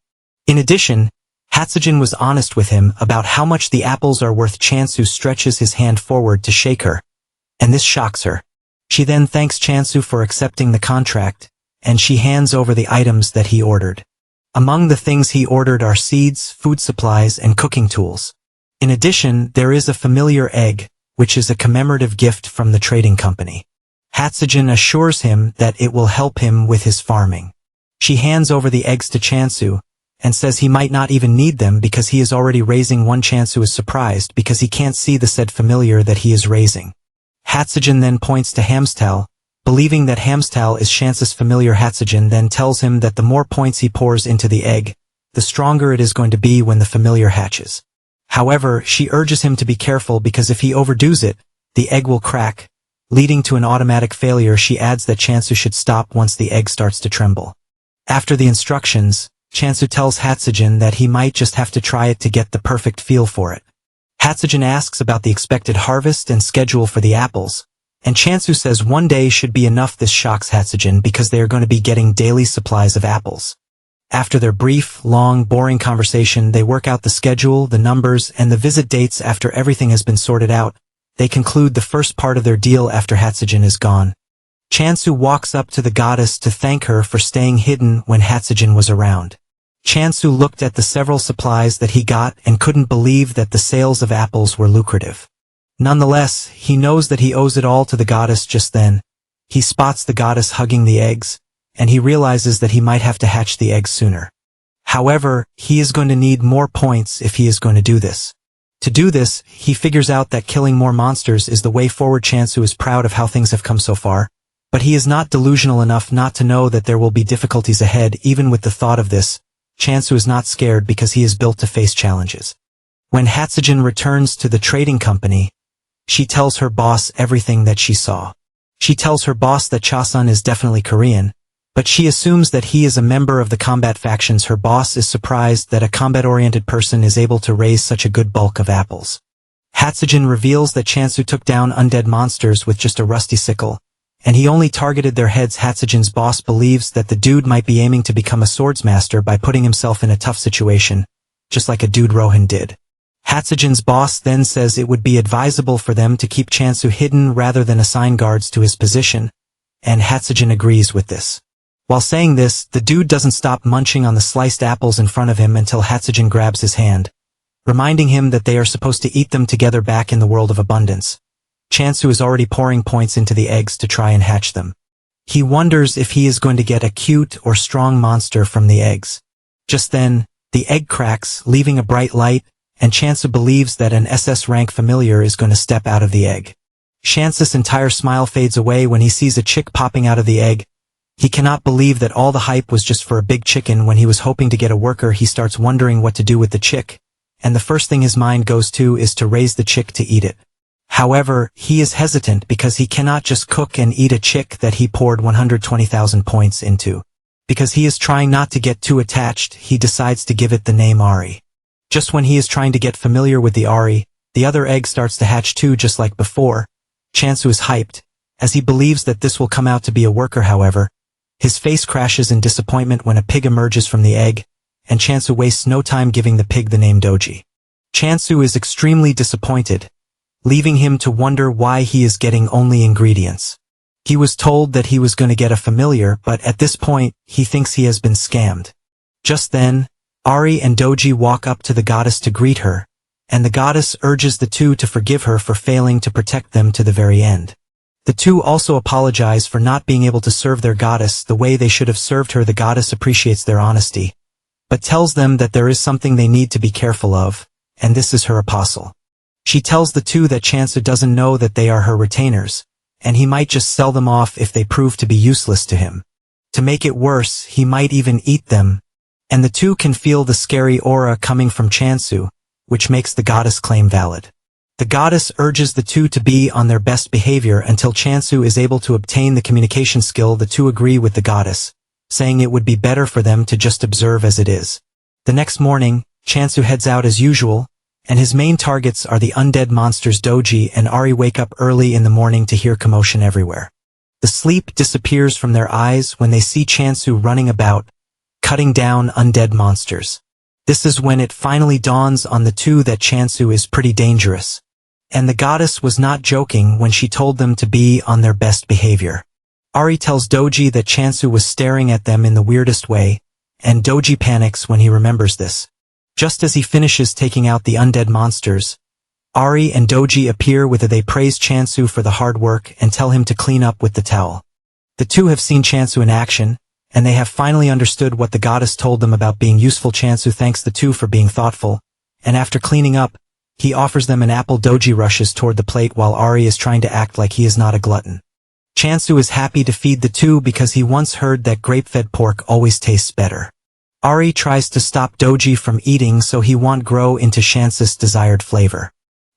In addition, Hatsujin was honest with him about how much the apples are worth. Chansu stretches his hand forward to shake her, and this shocks her. She then thanks Chansu for accepting the contract, and she hands over the items that he ordered. Among the things he ordered are seeds, food supplies, and cooking tools. In addition, there is a familiar egg, which is a commemorative gift from the trading company. Hatsujin assures him that it will help him with his farming. She hands over the eggs to Chansu, and says he might not even need them because he is already raising one. Chansu is surprised because he can't see the said familiar that he is raising. Hatsujin then points to Hamstal, believing that Hamstal is Chansu's familiar. Hatsujin then tells him that the more points he pours into the egg, the stronger it is going to be when the familiar hatches. However, she urges him to be careful because if he overdoes it, the egg will crack, leading to an automatic failure. She adds that Chansu should stop once the egg starts to tremble. After the instructions, Chansu tells Hatsujin that he might just have to try it to get the perfect feel for it. Hatsujin asks about the expected harvest and schedule for the apples, and Chansu says one day should be enough. This shocks Hatsujin because they are going to be getting daily supplies of apples. After their brief, long, boring conversation, they work out the schedule, the numbers, and the visit dates. After everything has been sorted out, they conclude the first part of their deal after Hatsujin is gone. Chansu walks up to the goddess to thank her for staying hidden when Hatsujin was around. Chansu looked at the several supplies that he got and couldn't believe that the sales of apples were lucrative. Nonetheless, he knows that he owes it all to the goddess. Just then, he spots the goddess hugging the eggs, and he realizes that he might have to hatch the eggs sooner. However, he is going to need more points if he is going to do this. To do this, he figures out that killing more monsters is the way forward. Chansu is proud of how things have come so far, but he is not delusional enough not to know that there will be difficulties ahead. Even with the thought of this, Chansu is not scared because he is built to face challenges. When Hatsujin returns to the trading company, she tells her boss everything that she saw. She tells her boss that Chasun is definitely Korean, but she assumes that he is a member of the combat factions. Her boss is surprised that a combat-oriented person is able to raise such a good bulk of apples. Hatsujin reveals that Chansu took down undead monsters with just a rusty sickle, and he only targeted their heads. Hatsujin's boss believes that the dude might be aiming to become a swordsmaster by putting himself in a tough situation, just like a dude Rohan did. Hatsujin's boss then says it would be advisable for them to keep Chansu hidden rather than assign guards to his position, and Hatsujin agrees with this. While saying this, the dude doesn't stop munching on the sliced apples in front of him until Hatsujin grabs his hand, reminding him that they are supposed to eat them together back in the world of abundance. Chansu is already pouring points into the eggs to try and hatch them. He wonders if he is going to get a cute or strong monster from the eggs. Just then, the egg cracks, leaving a bright light, and Chansu believes that an SS rank familiar is going to step out of the egg. Chansu's entire smile fades away when he sees a chick popping out of the egg. He cannot believe that all the hype was just for a big chicken. When he was hoping to get a worker, he starts wondering what to do with the chick, and the first thing his mind goes to is to raise the chick to eat it. However, he is hesitant because he cannot just cook and eat a chick that he poured 120,000 points into. Because he is trying not to get too attached, he decides to give it the name Ari. Just when he is trying to get familiar with the Ari, the other egg starts to hatch too, just like before. Chansu is hyped, as he believes that this will come out to be a worker. However, his face crashes in disappointment when a pig emerges from the egg, and Chansu wastes no time giving the pig the name Doji. Chansu is extremely disappointed, leaving him to wonder why he is getting only ingredients. He was told that he was going to get a familiar, but at this point, he thinks he has been scammed. Just then, Ari and Doji walk up to the goddess to greet her, and the goddess urges the two to forgive her for failing to protect them to the very end. The two also apologize for not being able to serve their goddess the way they should have served her. The goddess appreciates their honesty, but tells them that there is something they need to be careful of, and this is her apostle. She tells the two that Chansu doesn't know that they are her retainers, and he might just sell them off if they prove to be useless to him. To make it worse, he might even eat them, and the two can feel the scary aura coming from Chansu, which makes the goddess claim valid. The goddess urges the two to be on their best behavior until Chansu is able to obtain the communication skill. The two agree with the goddess, saying it would be better for them to just observe as it is. The next morning, Chansu heads out as usual, and his main targets are the undead monsters. Doji and Ari wake up early in the morning to hear commotion everywhere. The sleep disappears from their eyes when they see Chansu running about, cutting down undead monsters. This is when it finally dawns on the two that Chansu is pretty dangerous. And the goddess was not joking when she told them to be on their best behavior. Ari tells Doji that Chansu was staring at them in the weirdest way, and Doji panics when he remembers this. Just as he finishes taking out the undead monsters, Ari and Doji appear with a they praise Chansu for the hard work and tell him to clean up with the towel. The two have seen Chansu in action, and they have finally understood what the goddess told them about being useful. Chansu thanks the two for being thoughtful, and after cleaning up, he offers them an apple. Doji rushes toward the plate while Ari is trying to act like he is not a glutton. Chansu is happy to feed the two because he once heard that grape-fed pork always tastes better. Ari tries to stop Doji from eating so he won't grow into Chansu's desired flavor.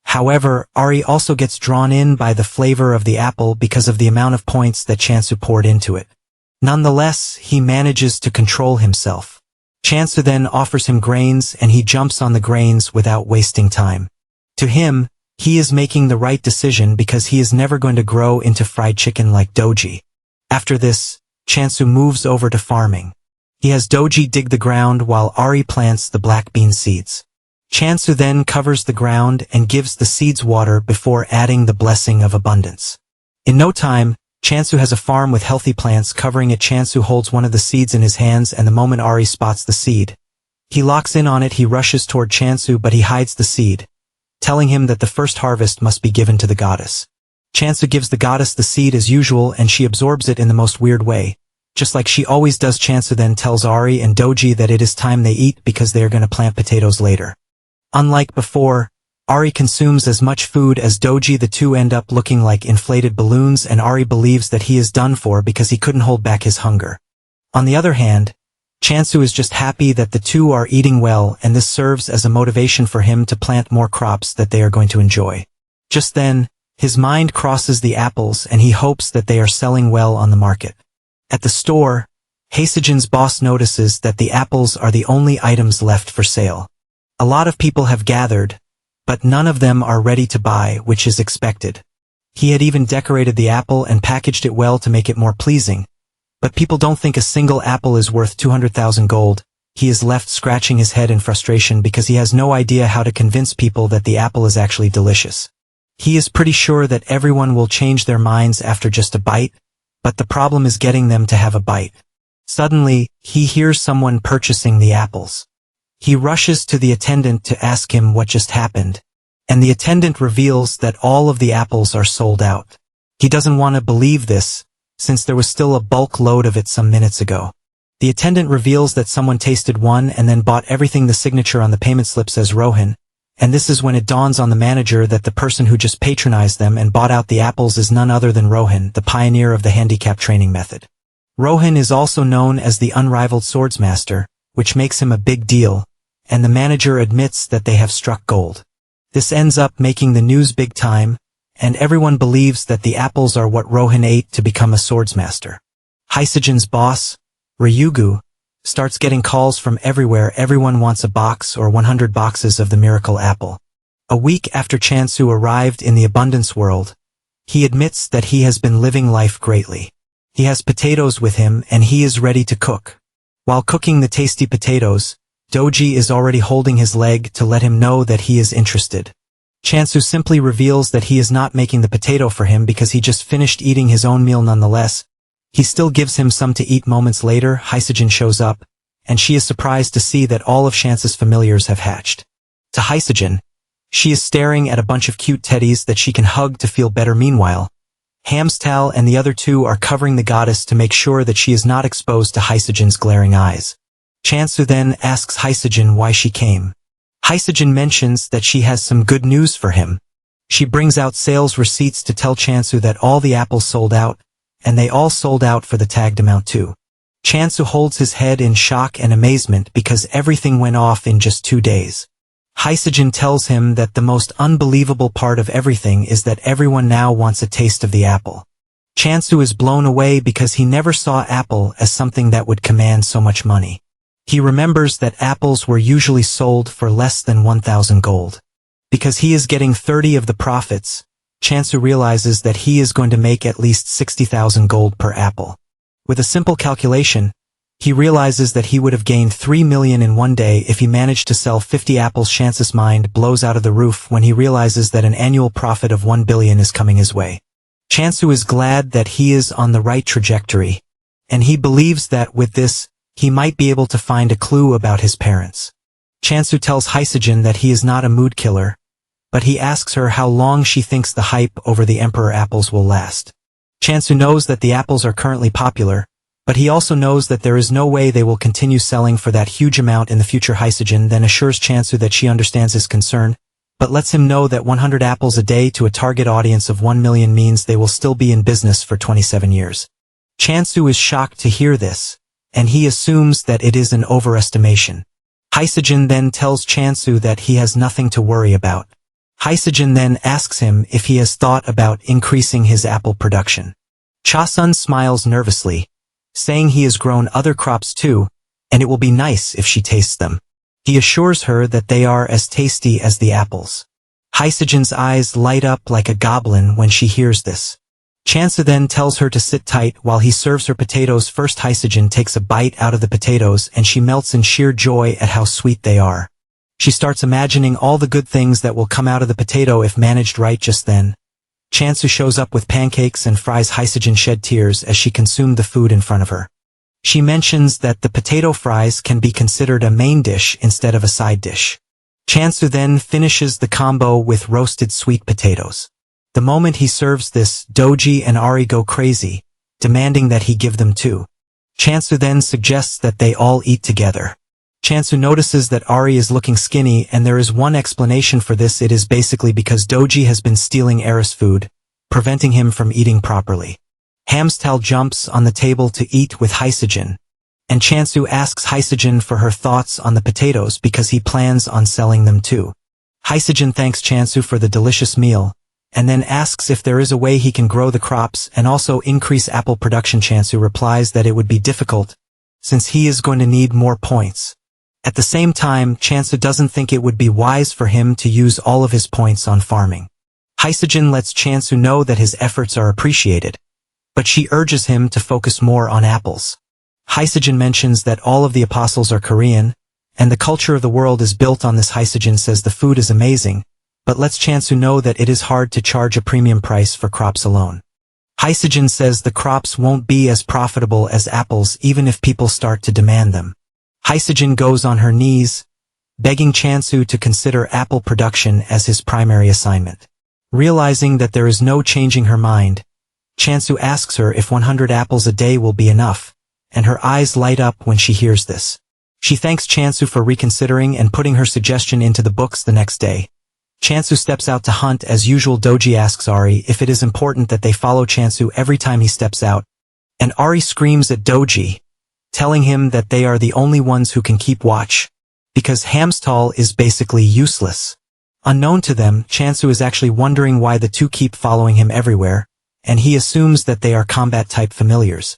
However, Ari also gets drawn in by the flavor of the apple because of the amount of points that Chansu poured into it. Nonetheless, he manages to control himself. Chansu then offers him grains and he jumps on the grains without wasting time. To him, he is making the right decision because he is never going to grow into fried chicken like Doji. After this, Chansu moves over to farming. He has Doji dig the ground while Ari plants the black bean seeds. Chansu then covers the ground and gives the seeds water before adding the blessing of abundance. In no time, Chansu has a farm with healthy plants covering it. Chansu holds one of the seeds in his hands, and the moment Ari spots the seed, he locks in on it. He rushes toward Chansu, but he hides the seed, telling him that the first harvest must be given to the goddess. Chansu gives the goddess the seed as usual, and she absorbs it in the most weird way, just like she always does. Chansu then tells Ari and Doji that it is time they eat because they are going to plant potatoes later. Unlike before, Ari consumes as much food as Doji. The two end up looking like inflated balloons, and Ari believes that he is done for because he couldn't hold back his hunger. On the other hand, Chansu is just happy that the two are eating well, and this serves as a motivation for him to plant more crops that they are going to enjoy. Just then, his mind crosses the apples and he hopes that they are selling well on the market. At the store, Hatsujin's boss notices that the apples are the only items left for sale. A lot of people have gathered, but none of them are ready to buy, which is expected. He had even decorated the apple and packaged it well to make it more pleasing, but people don't think a single apple is worth 200,000 gold, he is left scratching his head in frustration because he has no idea how to convince people that the apple is actually delicious. He is pretty sure that everyone will change their minds after just a bite, but the problem is getting them to have a bite. Suddenly, he hears someone purchasing the apples. He rushes to the attendant to ask him what just happened, and the attendant reveals that all of the apples are sold out. He doesn't want to believe this, since there was still a bulk load of it some minutes ago. The attendant reveals that someone tasted one and then bought everything. The signature on the payment slip says Rohan, and this is when it dawns on the manager that the person who just patronized them and bought out the apples is none other than Rohan, the pioneer of the handicap training method. Rohan is also known as the unrivaled swordsmaster, which makes him a big deal, and the manager admits that they have struck gold. This ends up making the news big time, and everyone believes that the apples are what Rohan ate to become a swordsmaster. Hysijin's boss, Ryugu, starts getting calls from everywhere. Everyone wants a box or 100 boxes of the miracle apple. A week after Chansu arrived in the abundance world, he admits that he has been living life greatly. He has potatoes with him and he is ready to cook. While cooking the tasty potatoes, Doji is already holding his leg to let him know that he is interested. Chansu simply reveals that he is not making the potato for him because he just finished eating his own meal nonetheless. He still gives him some to eat. Moments later, Hysijin shows up, and she is surprised to see that all of Chance's familiars have hatched. To Hysijin, she is staring at a bunch of cute teddies that she can hug to feel better. Meanwhile, Hamstal and the other two are covering the goddess to make sure that she is not exposed to Hysijin's glaring eyes. Chansu then asks Hysijin why she came. Hysijin mentions that she has some good news for him. She brings out sales receipts to tell Chansu that all the apples sold out, and they all sold out for the tagged amount too. Chansu holds his head in shock and amazement because everything went off in just 2 days. Hysijin tells him that the most unbelievable part of everything is that everyone now wants a taste of the apple. Chansu is blown away because he never saw apple as something that would command so much money. He remembers that apples were usually sold for less than 1,000 gold. Because he is getting 30 of the profits, Chansu realizes that he is going to make at least 60,000 gold per apple. With a simple calculation, he realizes that he would have gained 3 million in one day if he managed to sell 50 apples. Chance's mind blows out of the roof when he realizes that an annual profit of 1 billion is coming his way. Chansu is glad that he is on the right trajectory, and he believes that with this, he might be able to find a clue about his parents. Chansu tells Hysijin that he is not a mood killer, but he asks her how long she thinks the hype over the Emperor apples will last. Chansu knows that the apples are currently popular, but he also knows that there is no way they will continue selling for that huge amount in the future. Hysijin then assures Chansu that she understands his concern, but lets him know that 100 apples a day to a target audience of 1 million means they will still be in business for 27 years. Chansu is shocked to hear this, and he assumes that it is an overestimation. Hysijin then tells Chansu that he has nothing to worry about. Hysijin then asks him if he has thought about increasing his apple production. Chasun smiles nervously, saying he has grown other crops too, and it will be nice if she tastes them. He assures her that they are as tasty as the apples. Hysijin's eyes light up like a goblin when she hears this. Chansu then tells her to sit tight while he serves her potatoes. First, Hysijin takes a bite out of the potatoes and she melts in sheer joy at how sweet they are. She starts imagining all the good things that will come out of the potato if managed right. Just then, Chansu shows up with pancakes and fries. Hysijin shed tears as she consumed the food in front of her. She mentions that the potato fries can be considered a main dish instead of a side dish. Chansu then finishes the combo with roasted sweet potatoes. The moment he serves this, Doji and Ari go crazy, demanding that he give them too. Chansu then suggests that they all eat together. Chansu notices that Ari is looking skinny, and there is one explanation for this. It is basically because Doji has been stealing Aris food, preventing him from eating properly. Hamstal jumps on the table to eat with Hysijin, and Chansu asks Hysijin for her thoughts on the potatoes because he plans on selling them too. Hysijin thanks Chansu for the delicious meal, and then asks if there is a way he can grow the crops and also increase apple production. Chansu replies that it would be difficult, since he is going to need more points. At the same time, Chansu doesn't think it would be wise for him to use all of his points on farming. Hysijin lets Chansu know that his efforts are appreciated, but she urges him to focus more on apples. Hysogen mentions that all of the apostles are Korean, and the culture of the world is built on this. Hysogen says the food is amazing, but lets Chansu know that it is hard to charge a premium price for crops alone. Hysogen says the crops won't be as profitable as apples even if people start to demand them. Hysogen goes on her knees, begging Chansu to consider apple production as his primary assignment. Realizing that there is no changing her mind, Chansu asks her if 100 apples a day will be enough, and her eyes light up when she hears this. She thanks Chansu for reconsidering and putting her suggestion into the books the next day. Chansu steps out to hunt as usual. Doji asks Ari if it is important that they follow Chansu every time he steps out, and Ari screams at Doji, telling him that they are the only ones who can keep watch, because Hamstal is basically useless. Unknown to them, Chansu is actually wondering why the two keep following him everywhere, and he assumes that they are combat-type familiars.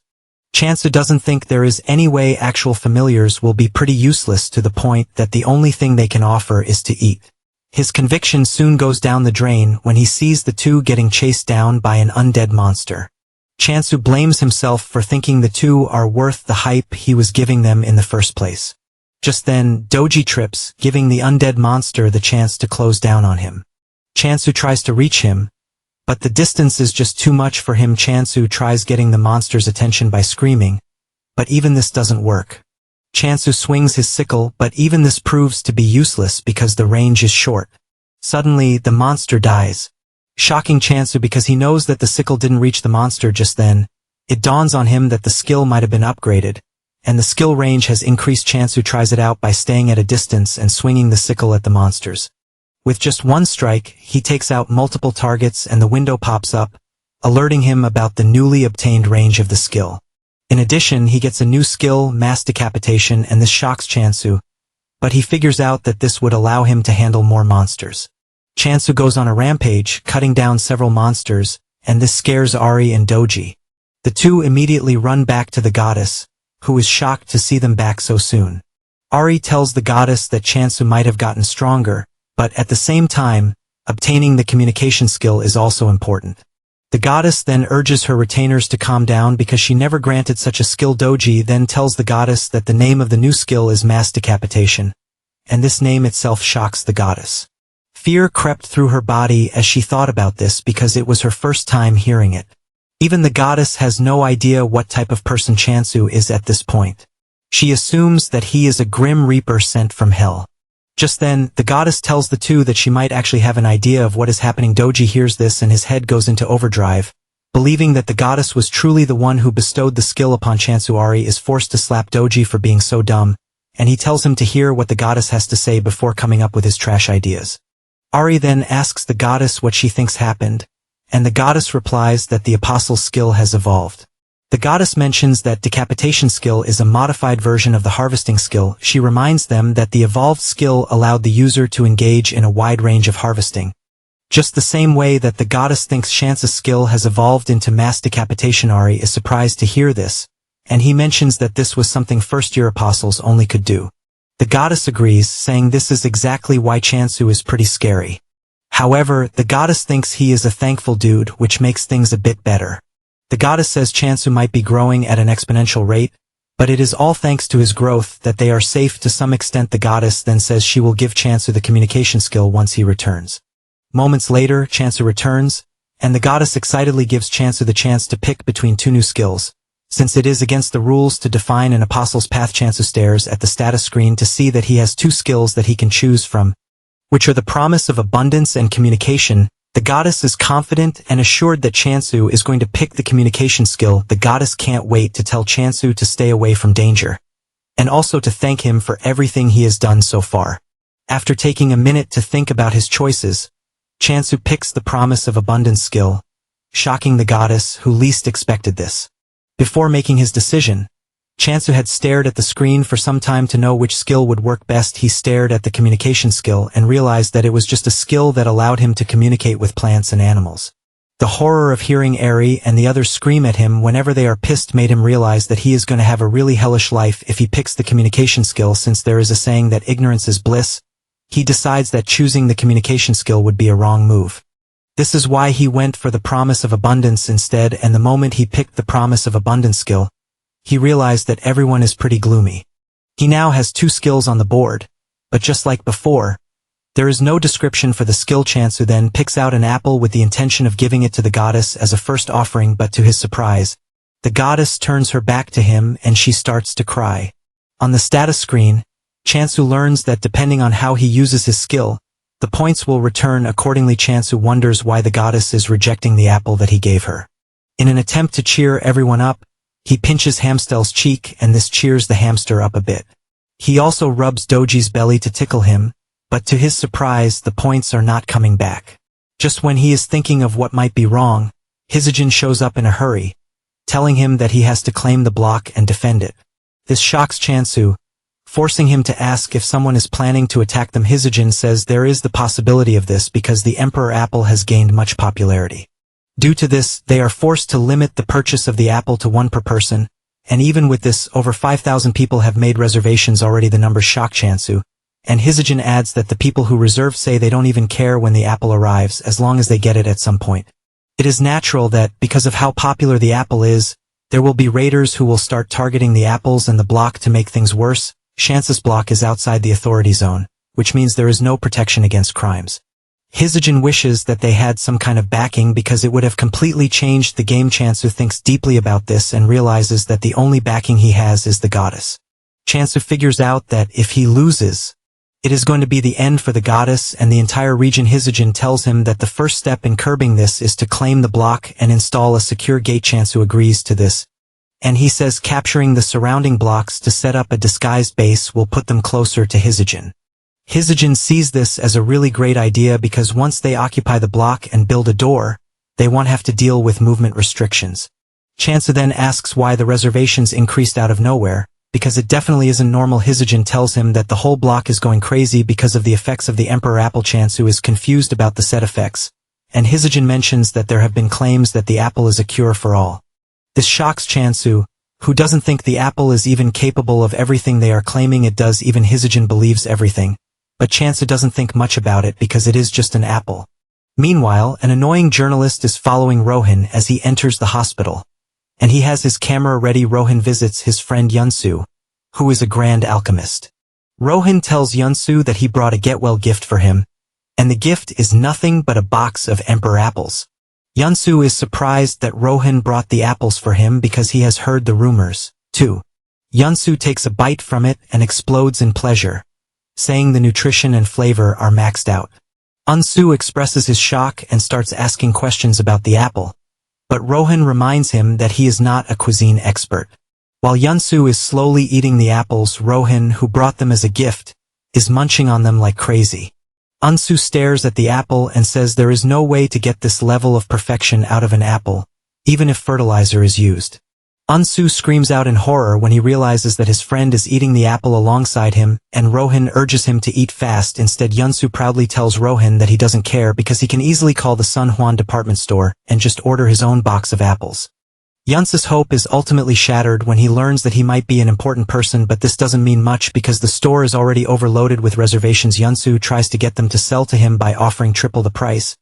Chansu doesn't think there is any way actual familiars will be pretty useless to the point that the only thing they can offer is to eat. His conviction soon goes down the drain when he sees the two getting chased down by an undead monster. Chansu blames himself for thinking the two are worth the hype he was giving them in the first place. Just then, Doji trips, giving the undead monster the chance to close down on him. Chansu tries to reach him, but the distance is just too much for him. Chansu tries getting the monster's attention by screaming, but even this doesn't work. Chansu swings his sickle, but even this proves to be useless because the range is short. Suddenly, the monster dies. Shocking Chansu because he knows that the sickle didn't reach the monster just then. It dawns on him that the skill might have been upgraded, and the skill range has increased. Chansu tries it out by staying at a distance and swinging the sickle at the monsters. With just one strike, he takes out multiple targets and the window pops up, alerting him about the newly obtained range of the skill. In addition, he gets a new skill, mass decapitation, and this shocks Chansu, but he figures out that this would allow him to handle more monsters. Chansu goes on a rampage, cutting down several monsters, and this scares Ari and Doji. The two immediately run back to the goddess, who is shocked to see them back so soon. Ari tells the goddess that Chansu might have gotten stronger, but at the same time, obtaining the communication skill is also important. The goddess then urges her retainers to calm down because she never granted such a skill. Doji then tells the goddess that the name of the new skill is mass decapitation, and this name itself shocks the goddess. Fear crept through her body as she thought about this because it was her first time hearing it. Even the goddess has no idea what type of person Chansu is at this point. She assumes that he is a grim reaper sent from hell. Just then, the goddess tells the two that she might actually have an idea of what is happening. Doji hears this and his head goes into overdrive. Believing that the goddess was truly the one who bestowed the skill upon Chansu, Ari is forced to slap Doji for being so dumb, and he tells him to hear what the goddess has to say before coming up with his trash ideas. Ari then asks the goddess what she thinks happened, and the goddess replies that the apostle's skill has evolved. The goddess mentions that decapitation skill is a modified version of the harvesting skill. She reminds them that the evolved skill allowed the user to engage in a wide range of harvesting. Just the same way that the goddess thinks Chansu's skill has evolved into mass decapitation. Ari is surprised to hear this, and he mentions that this was something first-year apostles only could do. The goddess agrees, saying this is exactly why Chansu is pretty scary. However, the goddess thinks he is a thankful dude, which makes things a bit better. The goddess says Chansu might be growing at an exponential rate, but it is all thanks to his growth that they are safe to some extent. The goddess then says she will give Chansu the communication skill once he returns. Moments later, Chansu returns, and the goddess excitedly gives Chansu the chance to pick between two new skills. Since it is against the rules to define an apostle's path, Chansu stares at the status screen to see that he has two skills that he can choose from, which are the promise of abundance and communication. The goddess is confident and assured that Chansu is going to pick the communication skill. The goddess can't wait to tell Chansu to stay away from danger, and also to thank him for everything he has done so far. After taking a minute to think about his choices, Chansu picks the promise of abundance skill, shocking the goddess, who least expected this. Before making his decision, Chansu had stared at the screen for some time to know which skill would work best. He stared at the communication skill and realized that it was just a skill that allowed him to communicate with plants and animals. The horror of hearing Ari and the others scream at him whenever they are pissed made him realize that he is going to have a really hellish life if he picks the communication skill. Since there is a saying that ignorance is bliss, he decides that choosing the communication skill would be a wrong move. This is why he went for the promise of abundance instead, and the moment he picked the promise of abundance skill, he realized that everyone is pretty gloomy. He now has 2 skills on the board, but just like before, there is no description for the skill. Chansu then picks out an apple with the intention of giving it to the goddess as a first offering, but to his surprise, the goddess turns her back to him and she starts to cry. On the status screen, Chansu learns that depending on how he uses his skill, the points will return accordingly. Chansu wonders why the goddess is rejecting the apple that he gave her. In an attempt to cheer everyone up, he pinches Hamstel's cheek and this cheers the hamster up a bit. He also rubs Doji's belly to tickle him, but to his surprise the points are not coming back. Just when he is thinking of what might be wrong, Hizujin shows up in a hurry, telling him that he has to claim the block and defend it. This shocks Chansu, forcing him to ask if someone is planning to attack them. Hizujin says there is the possibility of this because the Emperor Apple has gained much popularity. Due to this, they are forced to limit the purchase of the apple to 1 per person, and even with this, over 5,000 people have made reservations already. The numbers shock Chansu, and Hizujin adds that the people who reserve say they don't even care when the apple arrives as long as they get it at some point. It is natural that, because of how popular the apple is, there will be raiders who will start targeting the apples and the block. To make things worse, Chansu's block is outside the authority zone, which means there is no protection against crimes. Hizujin wishes that they had some kind of backing because it would have completely changed the game. Chansu thinks deeply about this and realizes that the only backing he has is the goddess. Chansu figures out that if he loses, it is going to be the end for the goddess and the entire region. Hizujin tells him that the first step in curbing this is to claim the block and install a secure gate. Chansu agrees to this, and he says capturing the surrounding blocks to set up a disguised base will put them closer to Hizujin. Hizujin sees this as a really great idea because once they occupy the block and build a door, they won't have to deal with movement restrictions. Chansu then asks why the reservations increased out of nowhere, because it definitely isn't normal. Hizujin tells him that the whole block is going crazy because of the effects of the Emperor Apple. Chansu is confused about the set effects, and Hizujin mentions that there have been claims that the apple is a cure for all. This shocks Chansu, who doesn't think the apple is even capable of everything they are claiming it does. Even Hizujin believes everything, but Chansu doesn't think much about it because it is just an apple. Meanwhile, an annoying journalist is following Rohan as he enters the hospital, and he has his camera ready. Rohan visits his friend Yunsu, who is a grand alchemist. Rohan tells Yunsu that he brought a get-well gift for him, and the gift is nothing but a box of Emperor apples. Yunsu is surprised that Rohan brought the apples for him because he has heard the rumors, too. Yunsu takes a bite from it and explodes in pleasure, saying the nutrition and flavor are maxed out. Yunsu expresses his shock and starts asking questions about the apple, but Rohan reminds him that he is not a cuisine expert. While Yunsu is slowly eating the apples, Rohan, who brought them as a gift, is munching on them like crazy. Yunsu stares at the apple and says there is no way to get this level of perfection out of an apple, even if fertilizer is used. Yunsu screams out in horror when he realizes that his friend is eating the apple alongside him, and Rohan urges him to eat fast. Instead, Yunsu proudly tells Rohan that he doesn't care because he can easily call the Sun Huan department store and just order his own box of apples. Yunsu's hope is ultimately shattered when he learns that he might be an important person, but this doesn't mean much because the store is already overloaded with reservations. Yunsu tries to get them to sell to him by offering triple the price,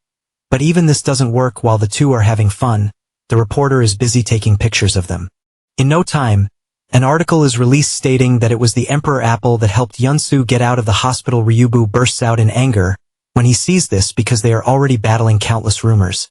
but even this doesn't work. While the two are having fun, the reporter is busy taking pictures of them. In no time, an article is released stating that it was the Emperor Apple that helped Yunsu get out of the hospital. Ryubu bursts out in anger when he sees this because they are already battling countless rumors,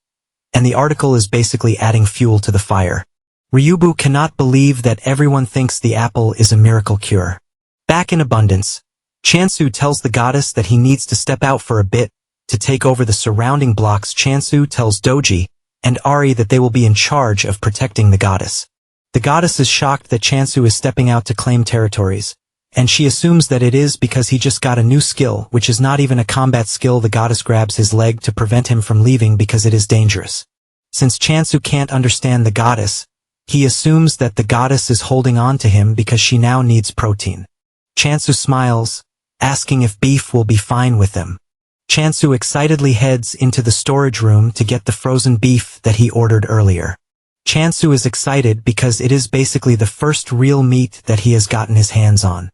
and the article is basically adding fuel to the fire. Ryubu cannot believe that everyone thinks the apple is a miracle cure. Back in abundance, Chansu tells the goddess that he needs to step out for a bit to take over the surrounding blocks. Chansu tells Doji and Ari that they will be in charge of protecting the goddess. The goddess is shocked that Chansu is stepping out to claim territories, and she assumes that it is because he just got a new skill, which is not even a combat skill. The goddess grabs his leg to prevent him from leaving because it is dangerous. Since Chansu can't understand the goddess, he assumes that the goddess is holding on to him because she now needs protein. Chansu smiles, asking if beef will be fine with them. Chansu excitedly heads into the storage room to get the frozen beef that he ordered earlier. Chansu is excited because it is basically the first real meat that he has gotten his hands on.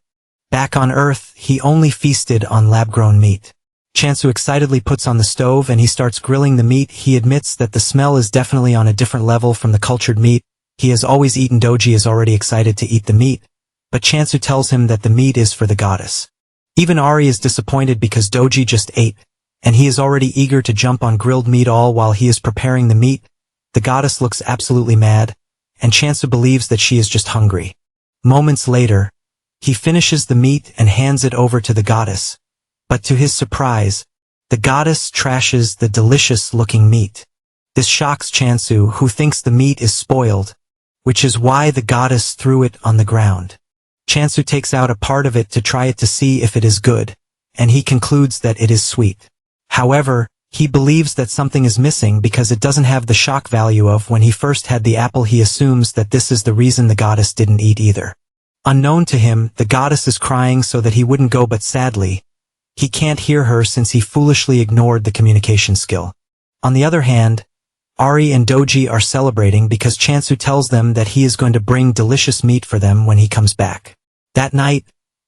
Back on Earth, he only feasted on lab-grown meat. Chansu excitedly puts on the stove and he starts grilling the meat. He admits that the smell is definitely on a different level from the cultured meat, He has always eaten. Doji is already excited to eat the meat, but Chansu tells him that the meat is for the goddess. Even Ari is disappointed because Doji just ate, and he is already eager to jump on grilled meat. All while he is preparing the meat, the goddess looks absolutely mad, and Chansu believes that she is just hungry. Moments later, he finishes the meat and hands it over to the goddess, but to his surprise, the goddess trashes the delicious-looking meat. This shocks Chansu, who thinks the meat is spoiled, which is why the goddess threw it on the ground. Chansu takes out a part of it to try it to see if it is good, and he concludes that it is sweet. However, he believes that something is missing because it doesn't have the shock value of when he first had the apple. He assumes that this is the reason the goddess didn't eat either. Unknown to him, the goddess is crying so that he wouldn't go, but sadly, he can't hear her since he foolishly ignored the communication skill. On the other hand, Ari and Doji are celebrating because Chansu tells them that he is going to bring delicious meat for them when he comes back. That night,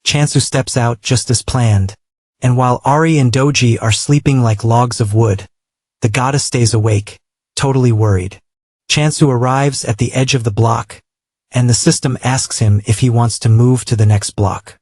Chansu steps out just as planned, and while Ari and Doji are sleeping like logs of wood, the goddess stays awake, totally worried. Chansu arrives at the edge of the block, and the system asks him if he wants to move to the next block.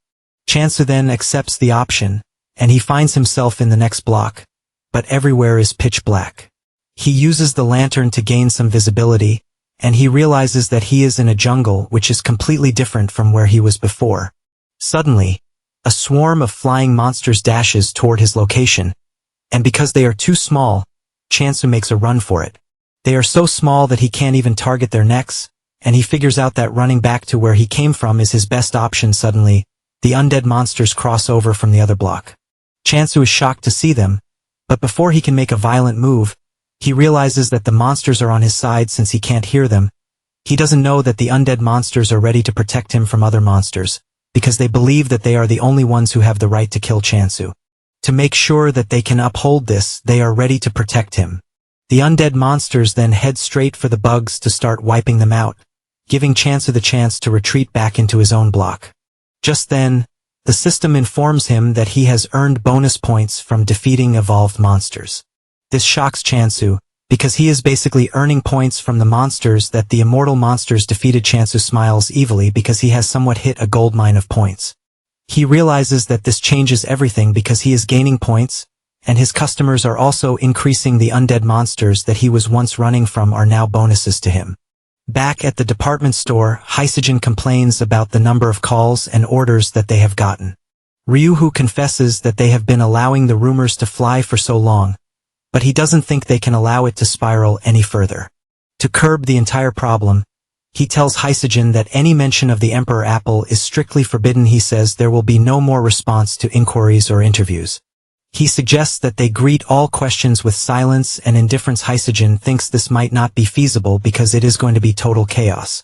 Chansu then accepts the option, and he finds himself in the next block, but everywhere is pitch black. He uses the lantern to gain some visibility, and he realizes that he is in a jungle which is completely different from where he was before. Suddenly, a swarm of flying monsters dashes toward his location, and because they are too small, Chansu makes a run for it. They are so small that he can't even target their necks, and he figures out that running back to where he came from is his best option. Suddenly, the undead monsters cross over from the other block. Chansu is shocked to see them, but before he can make a violent move, he realizes that the monsters are on his side since he can't hear them. He doesn't know that the undead monsters are ready to protect him from other monsters, because they believe that they are the only ones who have the right to kill Chansu. To make sure that they can uphold this, they are ready to protect him. The undead monsters then head straight for the bugs to start wiping them out, giving Chansu the chance to retreat back into his own block. Just then, the system informs him that he has earned bonus points from defeating evolved monsters. This shocks Chansu, because he is basically earning points from the monsters that the immortal monsters defeated. Chansu smiles evilly because he has somewhat hit a gold mine of points. He realizes that this changes everything because he is gaining points, and his customers are also increasing. The undead monsters that he was once running from are now bonuses to him. Back at the department store, Hisijin complains about the number of calls and orders that they have gotten. Ryuhu confesses that they have been allowing the rumors to fly for so long, but he doesn't think they can allow it to spiral any further. To curb the entire problem, he tells Hisijin that any mention of the Emperor Apple is strictly forbidden. He says there will be no more response to inquiries or interviews. He suggests that they greet all questions with silence and indifference. Hisijin thinks this might not be feasible because it is going to be total chaos.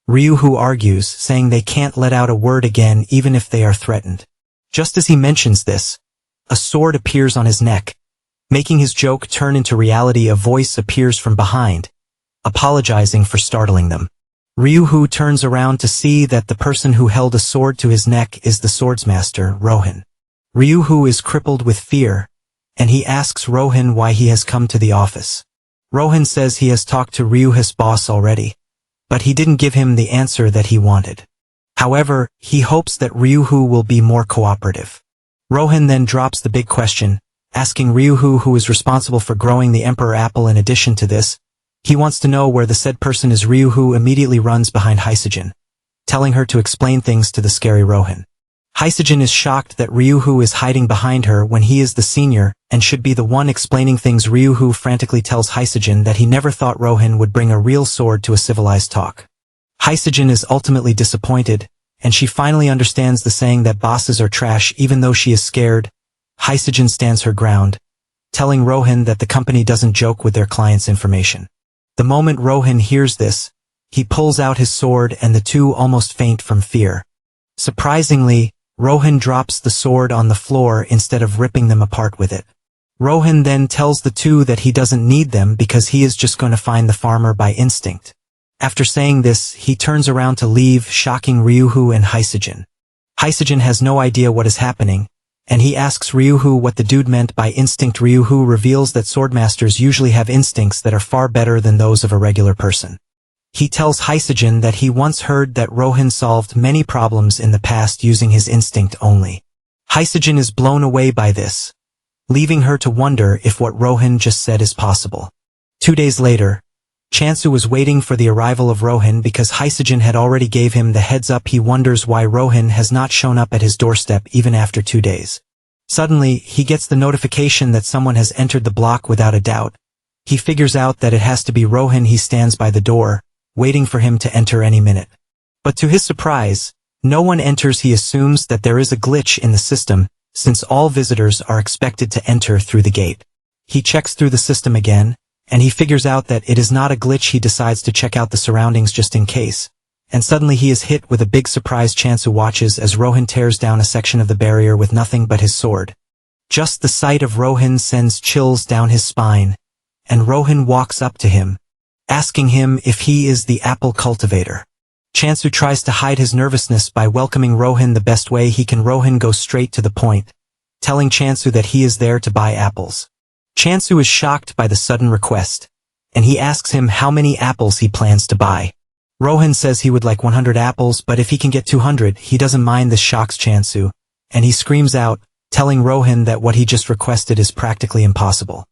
Ryuhu argues, saying they can't let out a word again even if they are threatened. Just as he mentions this, a sword appears on his neck. Making his joke turn into reality, a voice appears from behind, apologizing for startling them. Ryuhu turns around to see that the person who held a sword to his neck is the swordsmaster, Rohan. Ryuhu is crippled with fear, and he asks Rohan why he has come to the office. Rohan says he has talked to Ryuhu's boss already, but he didn't give him the answer that he wanted. However, he hopes that Ryuhu will be more cooperative. Rohan then drops the big question, asking Ryuhu who is responsible for growing the Emperor Apple. In addition to this, he wants to know where the said person is. Ryuhu immediately runs behind Hisijin, telling her to explain things to the scary Rohan. Hisijin is shocked that Ryuhu is hiding behind her when he is the senior and should be the one explaining things. Ryuhu frantically tells Hisijin that he never thought Rohan would bring a real sword to a civilized talk. Hisijin is ultimately disappointed, and she finally understands the saying that bosses are trash. Even though she is scared, Hisijin stands her ground, telling Rohan that the company doesn't joke with their clients' information. The moment Rohan hears this, he pulls out his sword and the two almost faint from fear. Surprisingly, Rohan drops the sword on the floor instead of ripping them apart with it. Rohan then tells the two that he doesn't need them because he is just going to find the farmer by instinct. After saying this, he turns around to leave, shocking Ryuhu and Hisijin. Hisijin has no idea what is happening, and he asks Ryuhu what the dude meant by instinct. Ryuhu reveals that swordmasters usually have instincts that are far better than those of a regular person. He tells Hysegen that he once heard that Rohan solved many problems in the past using his instinct only. Hysegen is blown away by this, leaving her to wonder if what Rohan just said is possible. 2 days later, Chansu was waiting for the arrival of Rohan because Hysegen had already gave him the heads up. He wonders why Rohan has not shown up at his doorstep even after 2 days. Suddenly, he gets the notification that someone has entered the block without a doubt. He figures out that it has to be Rohan. He stands by the door, waiting for him to enter any minute. But to his surprise, no one enters. He assumes that there is a glitch in the system, since all visitors are expected to enter through the gate. He checks through the system again, and he figures out that it is not a glitch. He decides to check out the surroundings just in case. And suddenly he is hit with a big surprise. Chansu watches as Rohan tears down a section of the barrier with nothing but his sword. Just the sight of Rohan sends chills down his spine, and Rohan walks up to him, asking him if he is the apple cultivator. Chansu tries to hide his nervousness by welcoming Rohan the best way he can. Rohan goes straight to the point, telling Chansu that he is there to buy apples. Chansu is shocked by the sudden request, and he asks him how many apples he plans to buy. Rohan says he would like 100 apples, but if he can get 200, he doesn't mind. This shocks Chansu, and he screams out, telling Rohan that what he just requested is practically impossible.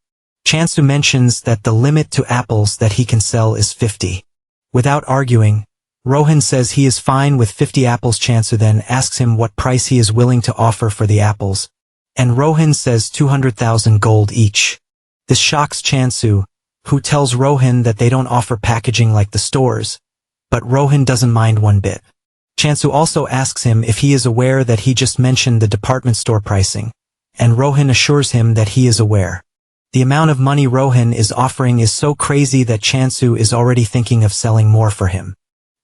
Chansu mentions that the limit to apples that he can sell is 50. Without arguing, Rohan says he is fine with 50 apples. Chansu then asks him what price he is willing to offer for the apples, and Rohan says 200,000 gold each. This shocks Chansu, who tells Rohan that they don't offer packaging like the stores, but Rohan doesn't mind one bit. Chansu also asks him if he is aware that he just mentioned the department store pricing, and Rohan assures him that he is aware. The amount of money Rohan is offering is so crazy that Chansu is already thinking of selling more for him.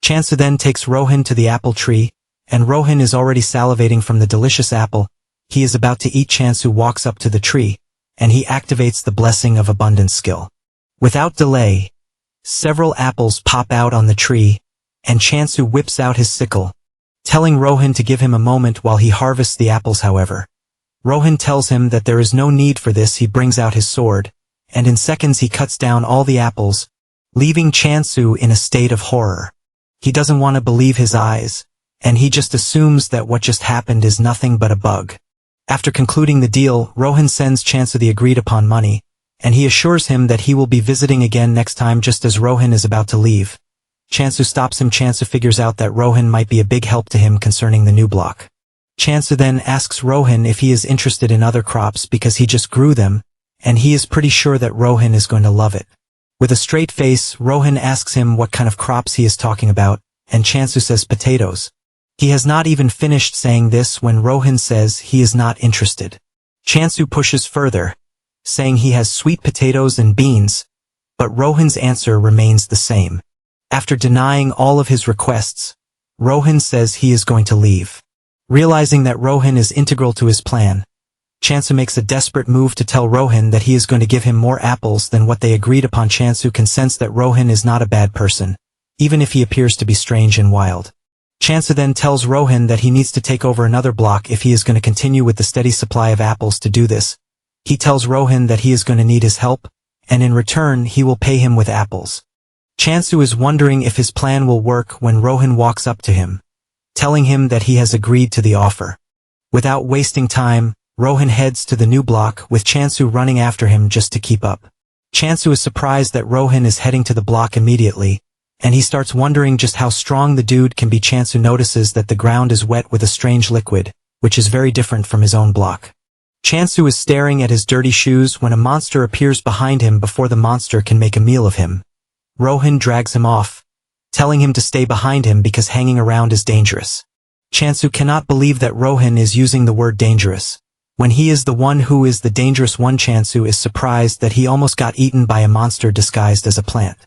Chansu then takes Rohan to the apple tree, and Rohan is already salivating from the delicious apple. He is about to eat. Chansu walks up to the tree, and he activates the blessing of abundance skill. Without delay, several apples pop out on the tree, and Chansu whips out his sickle, telling Rohan to give him a moment while he harvests the apples. However, Rohan tells him that there is no need for this. He brings out his sword, and in seconds he cuts down all the apples, leaving Chansu in a state of horror. He doesn't want to believe his eyes, and he just assumes that what just happened is nothing but a bug. After concluding the deal, Rohan sends Chansu the agreed upon money, and he assures him that he will be visiting again next time. Just as Rohan is about to leave, Chansu stops him. Chansu figures out that Rohan might be a big help to him concerning the new block. Chansu then asks Rohan if he is interested in other crops because he just grew them, and he is pretty sure that Rohan is going to love it. With a straight face, Rohan asks him what kind of crops he is talking about, and Chansu says potatoes. He has not even finished saying this when Rohan says he is not interested. Chansu pushes further, saying he has sweet potatoes and beans, but Rohan's answer remains the same. After denying all of his requests, Rohan says he is going to leave. Realizing that Rohan is integral to his plan, Chansu makes a desperate move to tell Rohan that he is going to give him more apples than what they agreed upon. Chansu can sense that Rohan is not a bad person, even if he appears to be strange and wild. Chansu then tells Rohan that he needs to take over another block if he is going to continue with the steady supply of apples. To do this, he tells Rohan that he is going to need his help, and in return he will pay him with apples. Chansu is wondering if his plan will work when Rohan walks up to him, telling him that he has agreed to the offer. Without wasting time, Rohan heads to the new block, with Chansu running after him just to keep up. Chansu is surprised that Rohan is heading to the block immediately, and he starts wondering just how strong the dude can be. Chansu notices that the ground is wet with a strange liquid, which is very different from his own block. Chansu is staring at his dirty shoes when a monster appears behind him. Before the monster can make a meal of him, Rohan drags him off, telling him to stay behind him because hanging around is dangerous. Chansu cannot believe that Rohan is using the word dangerous, when he is the one who is the dangerous one. Chansu is surprised that he almost got eaten by a monster disguised as a plant.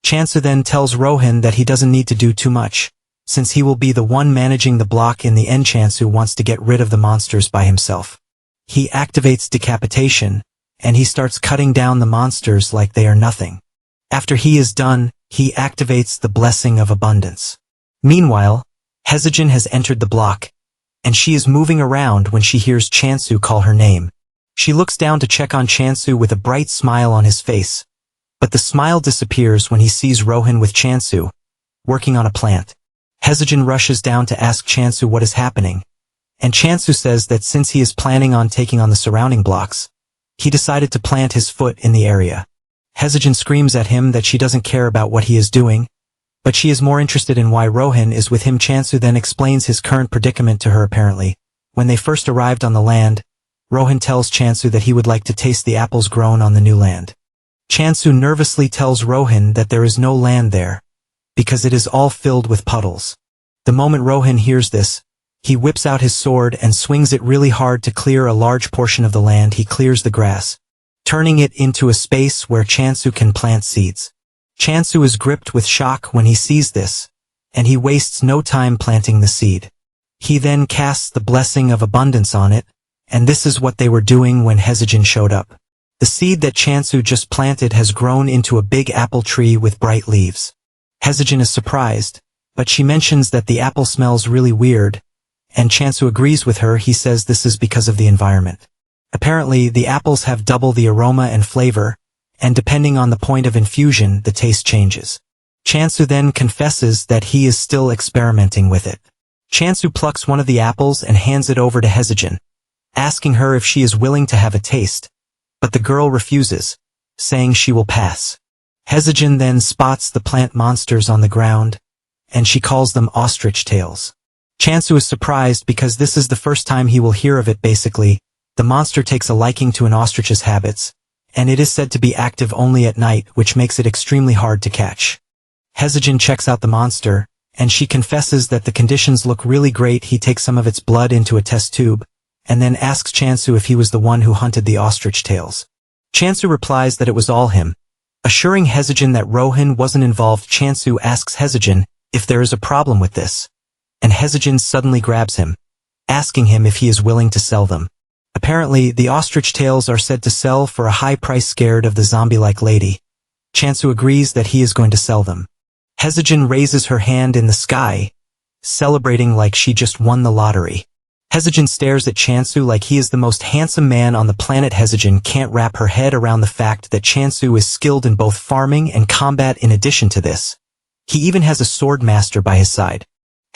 Chansu then tells Rohan that he doesn't need to do too much, since he will be the one managing the block in the end. Chansu wants to get rid of the monsters by himself. He activates Decapitation, and he starts cutting down the monsters like they are nothing. After he is done, he activates the Blessing of Abundance. Meanwhile, Hysegen has entered the block, and she is moving around when she hears Chansu call her name. She looks down to check on Chansu with a bright smile on his face, but the smile disappears when he sees Rohan with Chansu, working on a plant. Hezijin rushes down to ask Chansu what is happening, and Chansu says that since he is planning on taking on the surrounding blocks, he decided to plant his foot in the area. Hezijin screams at him that she doesn't care about what he is doing, but she is more interested in why Rohan is with him. Chansu then explains his current predicament to her. Apparently, when they first arrived on the land, Rohan tells Chansu that he would like to taste the apples grown on the new land. Chansu nervously tells Rohan that there is no land there, because it is all filled with puddles. The moment Rohan hears this, he whips out his sword and swings it really hard to clear a large portion of the land. He clears the grass, turning it into a space where Chansu can plant seeds. Chansu is gripped with shock when he sees this, and he wastes no time planting the seed. He then casts the blessing of abundance on it, and this is what they were doing when Hezijin showed up. The seed that Chansu just planted has grown into a big apple tree with bright leaves. Hezijin is surprised, but she mentions that the apple smells really weird, and Chansu agrees with her. He says this is because of the environment. Apparently, the apples have double the aroma and flavor, and depending on the point of infusion, the taste changes. Chansu then confesses that he is still experimenting with it. Chansu plucks one of the apples and hands it over to Hezijin, asking her if she is willing to have a taste, but the girl refuses, saying she will pass. Hezijin then spots the plant monsters on the ground, and she calls them ostrich tails. Chansu is surprised because this is the first time he will hear of it. Basically, the monster takes a liking to an ostrich's habits, and it is said to be active only at night, which makes it extremely hard to catch. Hezijin checks out the monster, and she confesses that the conditions look really great. He takes some of its blood into a test tube, and then asks Chansu if he was the one who hunted the ostrich tails. Chansu replies that it was all him, assuring Hezijin that Rohan wasn't involved. Chansu asks Hezijin if there is a problem with this, and Hezijin suddenly grabs him, asking him if he is willing to sell them. Apparently, the ostrich tails are said to sell for a high price. Scared of the zombie-like lady, Chansu agrees that he is going to sell them. Hezijin raises her hand in the sky, celebrating like she just won the lottery. Hezijin stares at Chansu like he is the most handsome man on the planet. Hezijin can't wrap her head around the fact that Chansu is skilled in both farming and combat. In addition to this, he even has a sword master by his side.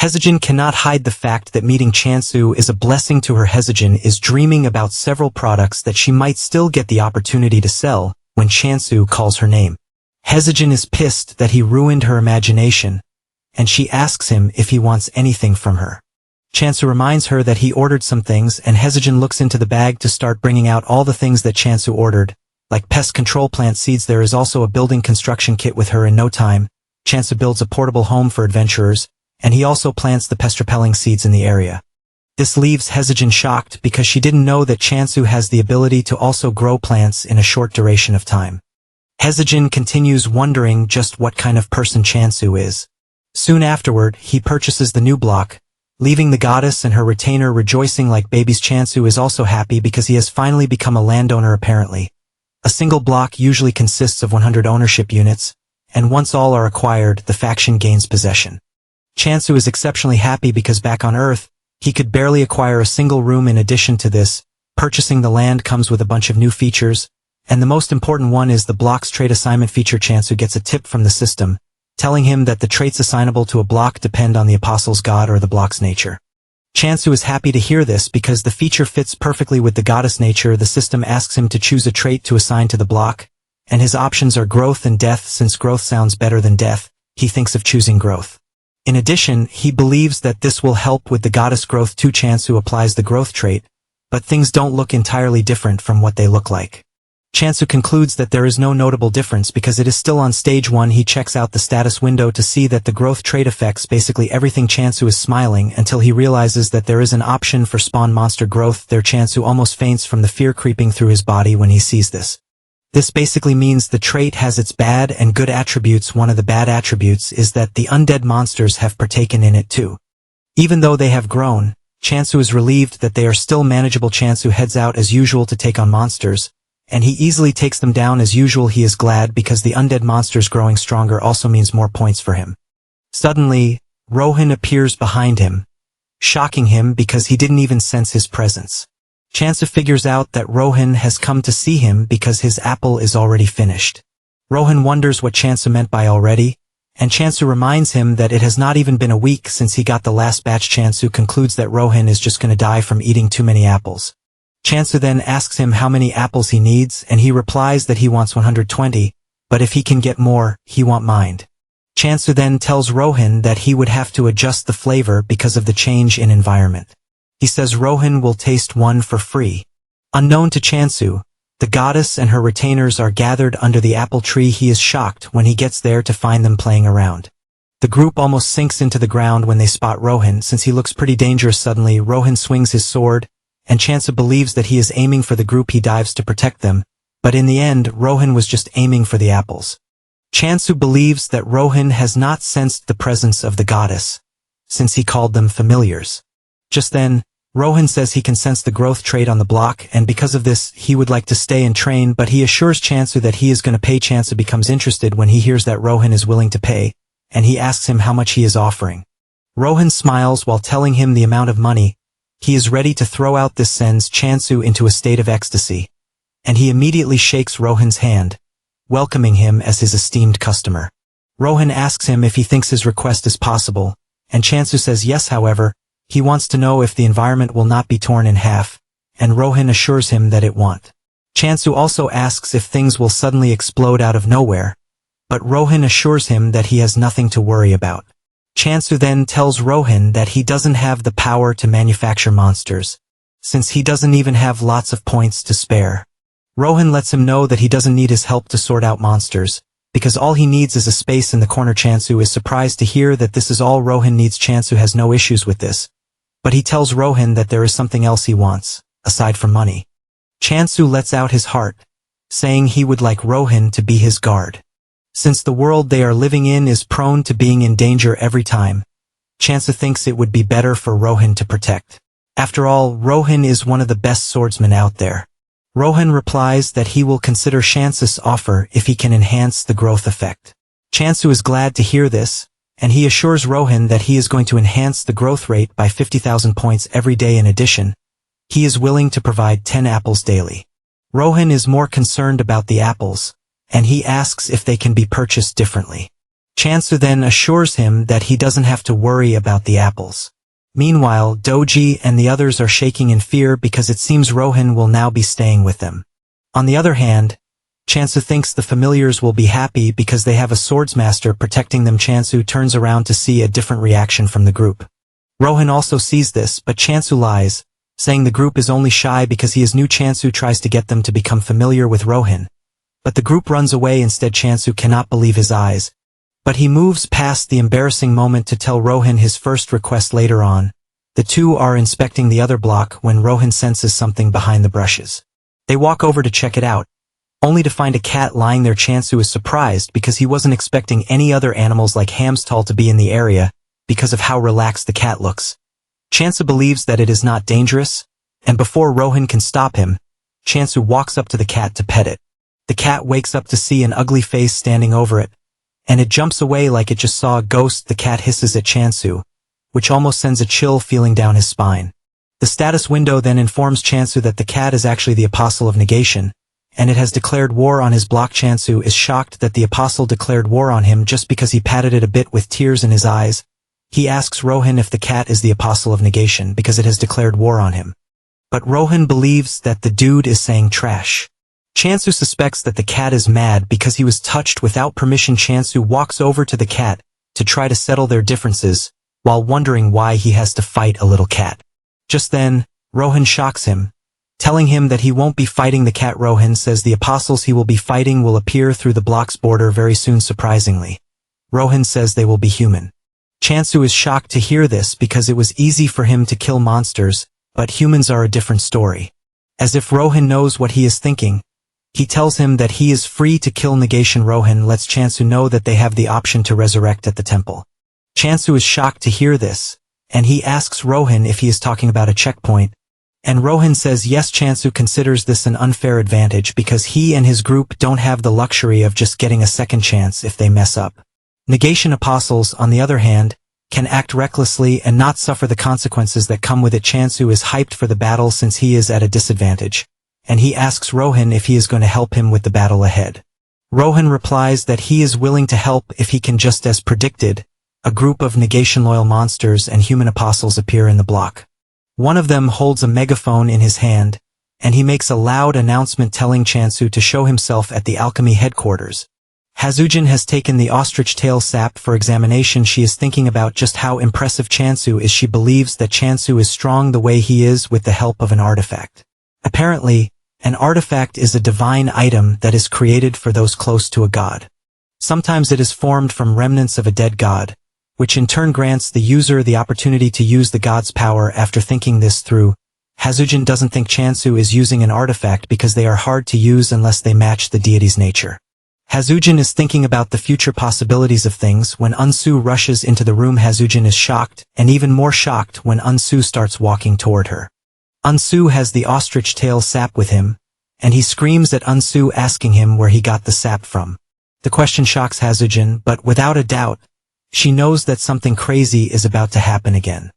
Hezijin cannot hide the fact that meeting Chansu is a blessing to her. Hezijin is dreaming about several products that she might still get the opportunity to sell when Chansu calls her name. Hezijin is pissed that he ruined her imagination, and she asks him if he wants anything from her. Chansu reminds her that he ordered some things, and Hezijin looks into the bag to start bringing out all the things that Chansu ordered, like pest control plant seeds. There is also a building construction kit with her. In no time, Chansu builds a portable home for adventurers, and he also plants the pest-repelling seeds in the area. This leaves Hezijin shocked because she didn't know that Chansu has the ability to also grow plants in a short duration of time. Hezijin continues wondering just what kind of person Chansu is. Soon afterward, he purchases the new block, leaving the goddess and her retainer rejoicing like babies. Chansu is also happy because he has finally become a landowner. Apparently, a single block usually consists of 100 ownership units, and once all are acquired, the faction gains possession. Chansu is exceptionally happy because back on Earth, he could barely acquire a single room. In addition to this, purchasing the land comes with a bunch of new features, and the most important one is the block's trait assignment feature. Chansu gets a tip from the system, telling him that the traits assignable to a block depend on the apostle's god or the block's nature. Chansu is happy to hear this because the feature fits perfectly with the goddess nature. The system asks him to choose a trait to assign to the block, and his options are growth and death. Since growth sounds better than death, he thinks of choosing growth. In addition, he believes that this will help with the goddess growth too. Chansu applies the growth trait, but things don't look entirely different from what they look like. Chansu concludes that there is no notable difference because it is still on stage 1. He checks out the status window to see that the growth trait affects basically everything. Chansu is smiling until he realizes that there is an option for spawn monster growth there. Chansu almost faints from the fear creeping through his body when he sees this. This basically means the trait has its bad and good attributes. One of the bad attributes is that the undead monsters have partaken in it too. Even though they have grown, Chansu is relieved that they are still manageable. Chansu heads out as usual to take on monsters, and he easily takes them down as usual. He is glad because the undead monsters growing stronger also means more points for him. Suddenly, Rohan appears behind him, shocking him because he didn't even sense his presence. Chansu figures out that Rohan has come to see him because his apple is already finished. Rohan wonders what Chansu meant by already, and Chansu reminds him that it has not even been a week since he got the last batch. Chansu concludes that Rohan is just gonna die from eating too many apples. Chansu then asks him how many apples he needs, and he replies that he wants 120, but if he can get more, he won't mind. Chansu then tells Rohan that he would have to adjust the flavor because of the change in environment. He says Rohan will taste one for free. Unknown to Chansu, the goddess and her retainers are gathered under the apple tree. He is shocked when he gets there to find them playing around. The group almost sinks into the ground when they spot Rohan. Since he looks pretty dangerous, suddenly Rohan swings his sword, and Chansu believes that he is aiming for the group. He dives to protect them, but in the end Rohan was just aiming for the apples. Chansu believes that Rohan has not sensed the presence of the goddess, since he called them familiars. Just then, Rohan says he can sense the growth trait on the block, and because of this, he would like to stay and train, but he assures Chansu that he is going to pay. Chansu becomes interested when he hears that Rohan is willing to pay, and he asks him how much he is offering. Rohan smiles while telling him the amount of money he is ready to throw out. This sends Chansu into a state of ecstasy, and he immediately shakes Rohan's hand, welcoming him as his esteemed customer. Rohan asks him if he thinks his request is possible, and Chansu says yes. However, he wants to know if the environment will not be torn in half, and Rohan assures him that it won't. Chansu also asks if things will suddenly explode out of nowhere, but Rohan assures him that he has nothing to worry about. Chansu then tells Rohan that he doesn't have the power to manufacture monsters, since he doesn't even have lots of points to spare. Rohan lets him know that he doesn't need his help to sort out monsters, because all he needs is a space in the corner. Chansu is surprised to hear that this is all Rohan needs. Chansu has no issues with this, but he tells Rohan that there is something else he wants, aside from money. Chansu lets out his heart, saying he would like Rohan to be his guard. Since the world they are living in is prone to being in danger every time, Chansu thinks it would be better for Rohan to protect. After all, Rohan is one of the best swordsmen out there. Rohan replies that he will consider Chansu's offer if he can enhance the growth effect. Chansu is glad to hear this, and he assures Rohan that he is going to enhance the growth rate by 50,000 points every day. In addition, he is willing to provide 10 apples daily. Rohan is more concerned about the apples, and he asks if they can be purchased differently. Chansu then assures him that he doesn't have to worry about the apples. Meanwhile, Doji and the others are shaking in fear because it seems Rohan will now be staying with them. On the other hand, Chansu thinks the familiars will be happy because they have a swordsmaster protecting them. Chansu turns around to see a different reaction from the group. Rohan also sees this, but Chansu lies, saying the group is only shy because he is new. Chansu tries to get them to become familiar with Rohan, but the group runs away instead. Chansu cannot believe his eyes, but he moves past the embarrassing moment to tell Rohan his first request later on. The two are inspecting the other block when Rohan senses something behind the brushes. They walk over to check it out, only to find a cat lying there. Chansu is surprised because he wasn't expecting any other animals like Hamstall to be in the area because of how relaxed the cat looks. Chansu believes that it is not dangerous, and before Rohan can stop him, Chansu walks up to the cat to pet it. The cat wakes up to see an ugly face standing over it, and it jumps away like it just saw a ghost. The cat hisses at Chansu, which almost sends a chill feeling down his spine. The status window then informs Chansu that the cat is actually the Apostle of Negation, and it has declared war on his block. Chansu is shocked that the Apostle declared war on him just because he patted it a bit with tears in his eyes. He asks Rohan if the cat is the Apostle of Negation because it has declared war on him. But Rohan believes that the dude is saying trash. Chansu suspects that the cat is mad because he was touched without permission. Chansu walks over to the cat to try to settle their differences, while wondering why he has to fight a little cat. Just then, Rohan shocks him, telling him that he won't be fighting the cat. Rohan says the apostles he will be fighting will appear through the block's border very soon. Surprisingly, Rohan says they will be human. Chansu is shocked to hear this because it was easy for him to kill monsters, but humans are a different story. As if Rohan knows what he is thinking, he tells him that he is free to kill Negation. Rohan lets Chansu know that they have the option to resurrect at the temple. Chansu is shocked to hear this, and he asks Rohan if he is talking about a checkpoint, and Rohan says yes. Chansu considers this an unfair advantage because he and his group don't have the luxury of just getting a second chance if they mess up. Negation apostles, on the other hand, can act recklessly and not suffer the consequences that come with it. Chansu is hyped for the battle since he is at a disadvantage, and he asks Rohan if he is going to help him with the battle ahead. Rohan replies that he is willing to help if he can. Just as predicted, a group of negation-loyal monsters and human apostles appear in the block. One of them holds a megaphone in his hand, and he makes a loud announcement telling Chansu to show himself at the alchemy headquarters. Hazujin has taken the ostrich tail sap for examination. She is thinking about just how impressive Chansu is. She believes that Chansu is strong the way he is with the help of an artifact. Apparently, an artifact is a divine item that is created for those close to a god. Sometimes it is formed from remnants of a dead god, which in turn grants the user the opportunity to use the god's power. After thinking this through, Hazujin doesn't think Chansu is using an artifact because they are hard to use unless they match the deity's nature. Hazujin is thinking about the future possibilities of things when Unsu rushes into the room. Hazujin is shocked, and even more shocked when Unsu starts walking toward her. Unsu has the ostrich tail sap with him, and he screams at Unsu, asking him where he got the sap from. The question shocks Hazujin, but without a doubt, she knows that something crazy is about to happen again.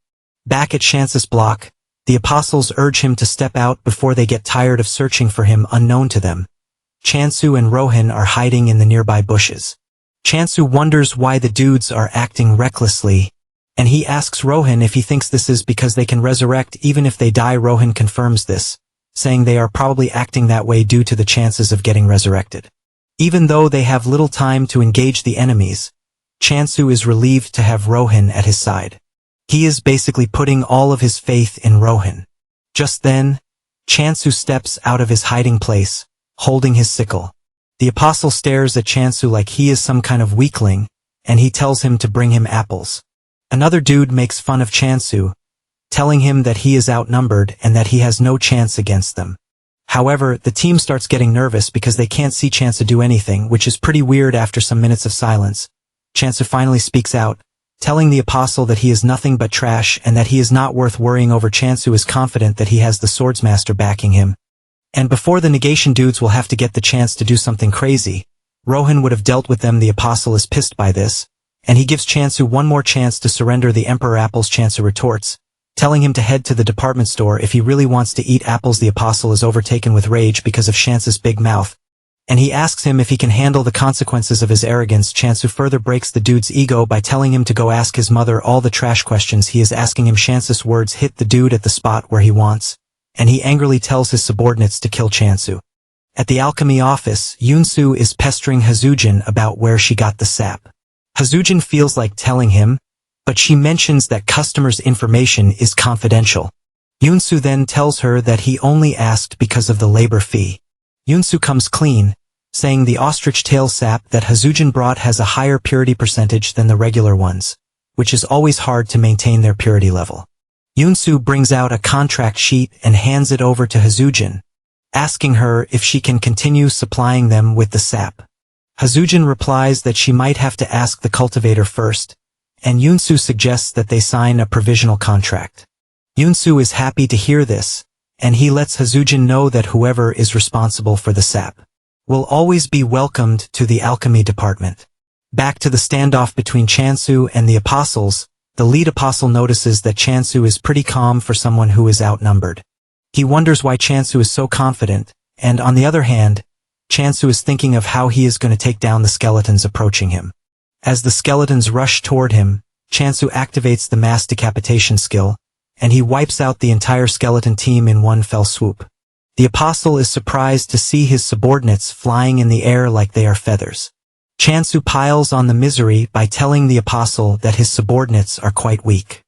Back at Chance's block, the apostles urge him to step out before they get tired of searching for him. Unknown to them, Chansu and Rohan are hiding in the nearby bushes. Chansu wonders why the dudes are acting recklessly, and he asks Rohan if he thinks this is because they can resurrect even if they die. Rohan confirms this, saying they are probably acting that way due to the chances of getting resurrected. Even though they have little time to engage the enemies, Chansu is relieved to have Rohan at his side. He is basically putting all of his faith in Rohan. Just then, Chansu steps out of his hiding place, holding his sickle. The apostle stares at Chansu like he is some kind of weakling, and he tells him to bring him apples. Another dude makes fun of Chansu, telling him that he is outnumbered and that he has no chance against them. However, the team starts getting nervous because they can't see Chansu do anything, which is pretty weird. After some minutes of silence, Chansu finally speaks out, telling the apostle that he is nothing but trash and that he is not worth worrying over. Chansu is confident that he has the swordsmaster backing him. And before the negation dudes will have to get the chance to do something crazy, Rohan would have dealt with them. The apostle is pissed by this, and he gives Chansu one more chance to surrender the emperor apples. Chansu retorts, telling him to head to the department store if he really wants to eat apples. The apostle is overtaken with rage because of Chance's big mouth, and he asks him if he can handle the consequences of his arrogance. Chansu further breaks the dude's ego by telling him to go ask his mother all the trash questions he is asking him. Chance's words hit the dude at the spot where he wants, and he angrily tells his subordinates to kill Chansu. At the alchemy office, Yunsu is pestering Hazujin about where she got the sap. Hazujin feels like telling him, but she mentions that customers' information is confidential. Yunsu then tells her that he only asked because of the labor fee. Yunsu comes clean, saying the ostrich tail sap that Hazujin brought has a higher purity percentage than the regular ones, which is always hard to maintain their purity level. Yunsu brings out a contract sheet and hands it over to Hazujin, asking her if she can continue supplying them with the sap. Hazujin replies that she might have to ask the cultivator first, and Yunsu suggests that they sign a provisional contract. Yunsu is happy to hear this, and he lets Hazujin know that whoever is responsible for the sap will always be welcomed to the alchemy department. Back to the standoff between Chansu and the apostles, the lead apostle notices that Chansu is pretty calm for someone who is outnumbered. He wonders why Chansu is so confident, and on the other hand, Chansu is thinking of how he is going to take down the skeletons approaching him. As the skeletons rush toward him, Chansu activates the mass decapitation skill, and he wipes out the entire skeleton team in one fell swoop. The apostle is surprised to see his subordinates flying in the air like they are feathers. Chansu piles on the misery by telling the apostle that his subordinates are quite weak.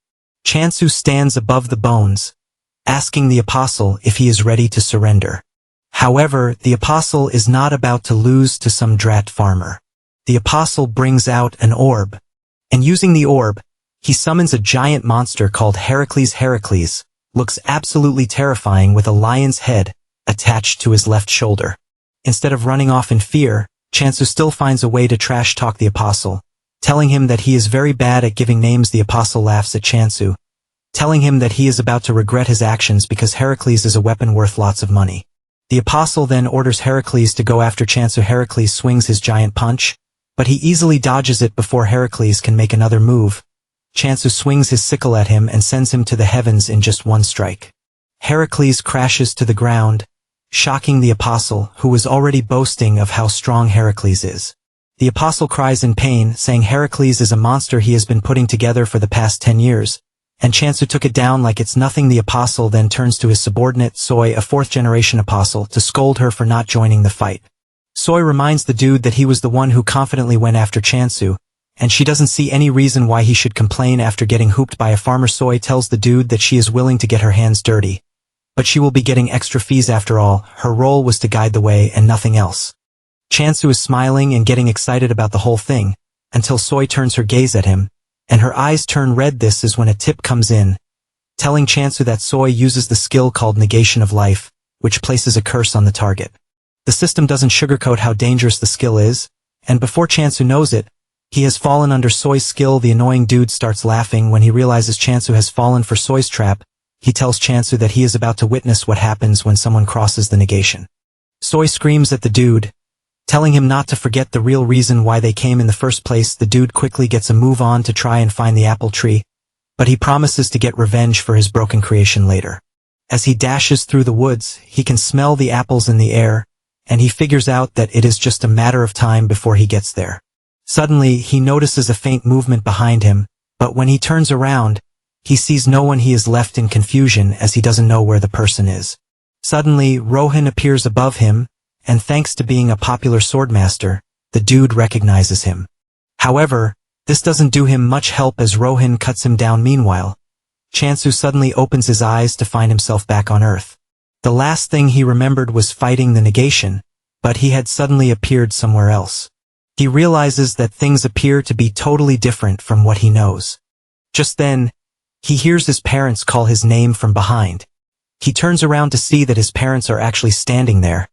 Chansu stands above the bones, asking the apostle if he is ready to surrender. However, the apostle is not about to lose to some drat farmer. The apostle brings out an orb, and using the orb, he summons a giant monster called Heracles. Heracles looks absolutely terrifying with a lion's head attached to his left shoulder. Instead of running off in fear, Chansu still finds a way to trash talk the apostle, telling him that he is very bad at giving names. The apostle laughs at Chansu, telling him that he is about to regret his actions because Heracles is a weapon worth lots of money. The apostle then orders Heracles to go after Chansu. Heracles swings his giant punch, but he easily dodges it before Heracles can make another move. Chansu swings his sickle at him and sends him to the heavens in just one strike. Heracles crashes to the ground, shocking the apostle, who was already boasting of how strong Heracles is. The apostle cries in pain, saying Heracles is a monster he has been putting together for the past 10 years, and Chansu took it down like it's nothing. The apostle then turns to his subordinate, Soy, a fourth-generation apostle, to scold her for not joining the fight. Soy reminds the dude that he was the one who confidently went after Chansu, and she doesn't see any reason why he should complain after getting hooped by a farmer. Soy tells the dude that she is willing to get her hands dirty, but she will be getting extra fees after all. Her role was to guide the way and nothing else. Chansu is smiling and getting excited about the whole thing, until Soy turns her gaze at him, and her eyes turn red. This is when a tip comes in, telling Chansu that Soy uses the skill called Negation of Life, which places a curse on the target. The system doesn't sugarcoat how dangerous the skill is, and before Chansu knows it, he has fallen under Soy's skill. The annoying dude starts laughing when he realizes Chansu has fallen for Soy's trap. He tells Chansu that he is about to witness what happens when someone crosses the negation. Soy screams at the dude, telling him not to forget the real reason why they came in the first place. The dude quickly gets a move on to try and find the apple tree, but he promises to get revenge for his broken creation later. As he dashes through the woods, he can smell the apples in the air, and he figures out that it is just a matter of time before he gets there. Suddenly, he notices a faint movement behind him, but when he turns around, he sees no one. He is left in confusion as he doesn't know where the person is. Suddenly, Rohan appears above him, and thanks to being a popular swordmaster, the dude recognizes him. However, this doesn't do him much help as Rohan cuts him down. Meanwhile, Chansu suddenly opens his eyes to find himself back on Earth. The last thing he remembered was fighting the negation, but he had suddenly appeared somewhere else. He realizes that things appear to be totally different from what he knows. Just then, he hears his parents call his name from behind. He turns around to see that his parents are actually standing there,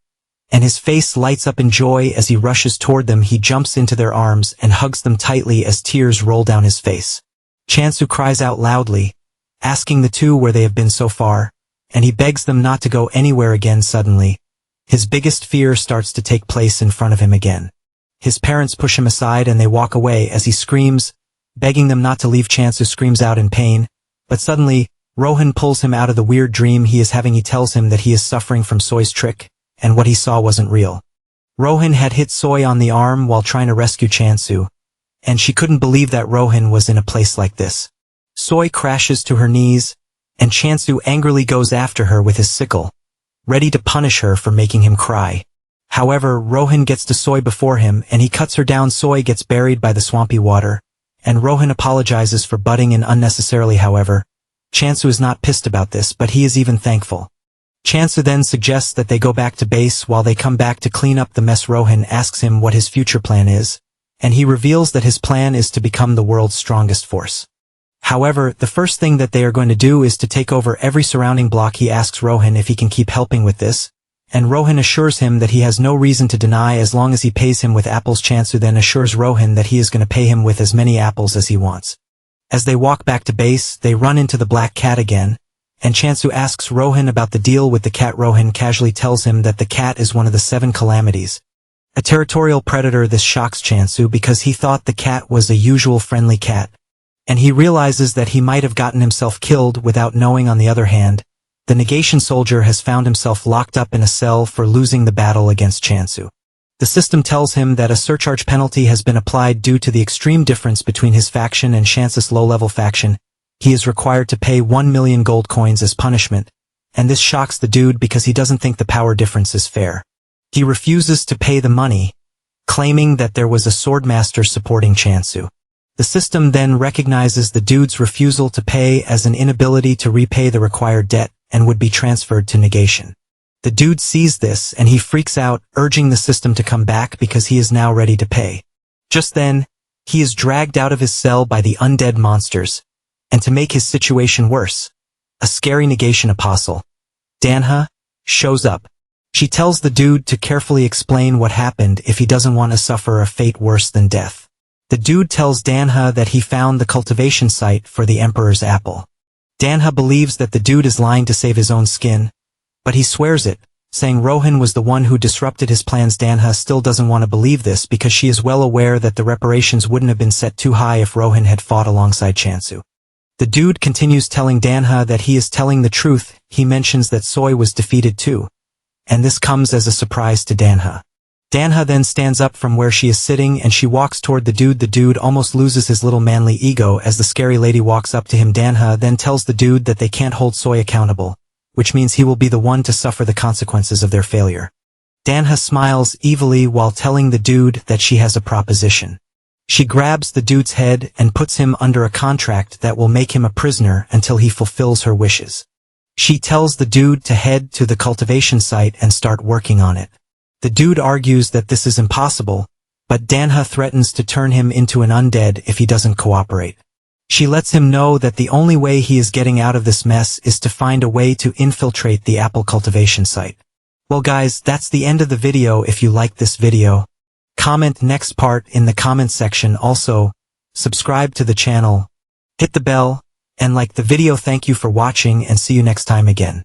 and his face lights up in joy as he rushes toward them. He jumps into their arms and hugs them tightly as tears roll down his face. Chansu cries out loudly, asking the two where they have been so far, and he begs them not to go anywhere again. Suddenly, his biggest fear starts to take place in front of him again. His parents push him aside and they walk away as he screams, begging them not to leave. Chansu screams out in pain, but suddenly, Rohan pulls him out of the weird dream he is having. He tells him that he is suffering from Soy's trick, and what he saw wasn't real. Rohan had hit Soy on the arm while trying to rescue Chansu, and she couldn't believe that Rohan was in a place like this. Soy crashes to her knees, and Chansu angrily goes after her with his sickle, ready to punish her for making him cry. However, Rohan gets to Soy before him and he cuts her down. Soy gets buried by the swampy water, and Rohan apologizes for butting in unnecessarily. However, Chansu is not pissed about this, but he is even thankful. Chansu then suggests that they go back to base. While they come back to clean up the mess, Rohan asks him what his future plan is, and he reveals that his plan is to become the world's strongest force. However, the first thing that they are going to do is to take over every surrounding block. He asks Rohan if he can keep helping with this, and Rohan assures him that he has no reason to deny as long as he pays him with apples. Chansu then assures Rohan that he is going to pay him with as many apples as he wants. As they walk back to base, they run into the black cat again, and Chansu asks Rohan about the deal with the cat. Rohan casually tells him that the cat is one of the 7 calamities, a territorial predator. This shocks Chansu because he thought the cat was a usual friendly cat, and he realizes that he might have gotten himself killed without knowing. On the other hand, the negation soldier has found himself locked up in a cell for losing the battle against Chansu. The system tells him that a surcharge penalty has been applied due to the extreme difference between his faction and Chansu's low-level faction. He is required to pay 1 million gold coins as punishment, and this shocks the dude because he doesn't think the power difference is fair. He refuses to pay the money, claiming that there was a swordmaster supporting Chansu. The system then recognizes the dude's refusal to pay as an inability to repay the required debt and would be transferred to negation. The dude sees this and he freaks out, urging the system to come back because he is now ready to pay. Just then, he is dragged out of his cell by the undead monsters, and to make his situation worse, a scary negation apostle, MANHWA, shows up. She tells the dude to carefully explain what happened if he doesn't want to suffer a fate worse than death. The dude tells MANHWA that he found the cultivation site for the Emperor's apple. MANHWA believes that the dude is lying to save his own skin, but he swears it, saying Rohan was the one who disrupted his plans. MANHWA still doesn't want to believe this because she is well aware that the reparations wouldn't have been set too high if Rohan had fought alongside Chansu. The dude continues telling MANHWA that he is telling the truth. He mentions that Soy was defeated too, and this comes as a surprise to MANHWA. MANHWA then stands up from where she is sitting and she walks toward the dude. The dude almost loses his little manly ego as the scary lady walks up to him. MANHWA then tells the dude that they can't hold Soy accountable, which means he will be the one to suffer the consequences of their failure. MANHWA smiles evilly while telling the dude that she has a proposition. She grabs the dude's head and puts him under a contract that will make him a prisoner until he fulfills her wishes. She tells the dude to head to the cultivation site and start working on it. The dude argues that this is impossible, but MANHWA threatens to turn him into an undead if he doesn't cooperate. She lets him know that the only way he is getting out of this mess is to find a way to infiltrate the apple cultivation site. Well guys, that's the end of the video. If you like this video, comment next part in the comment section. Also, subscribe to the channel, hit the bell, and like the video. Thank you for watching and see you next time again.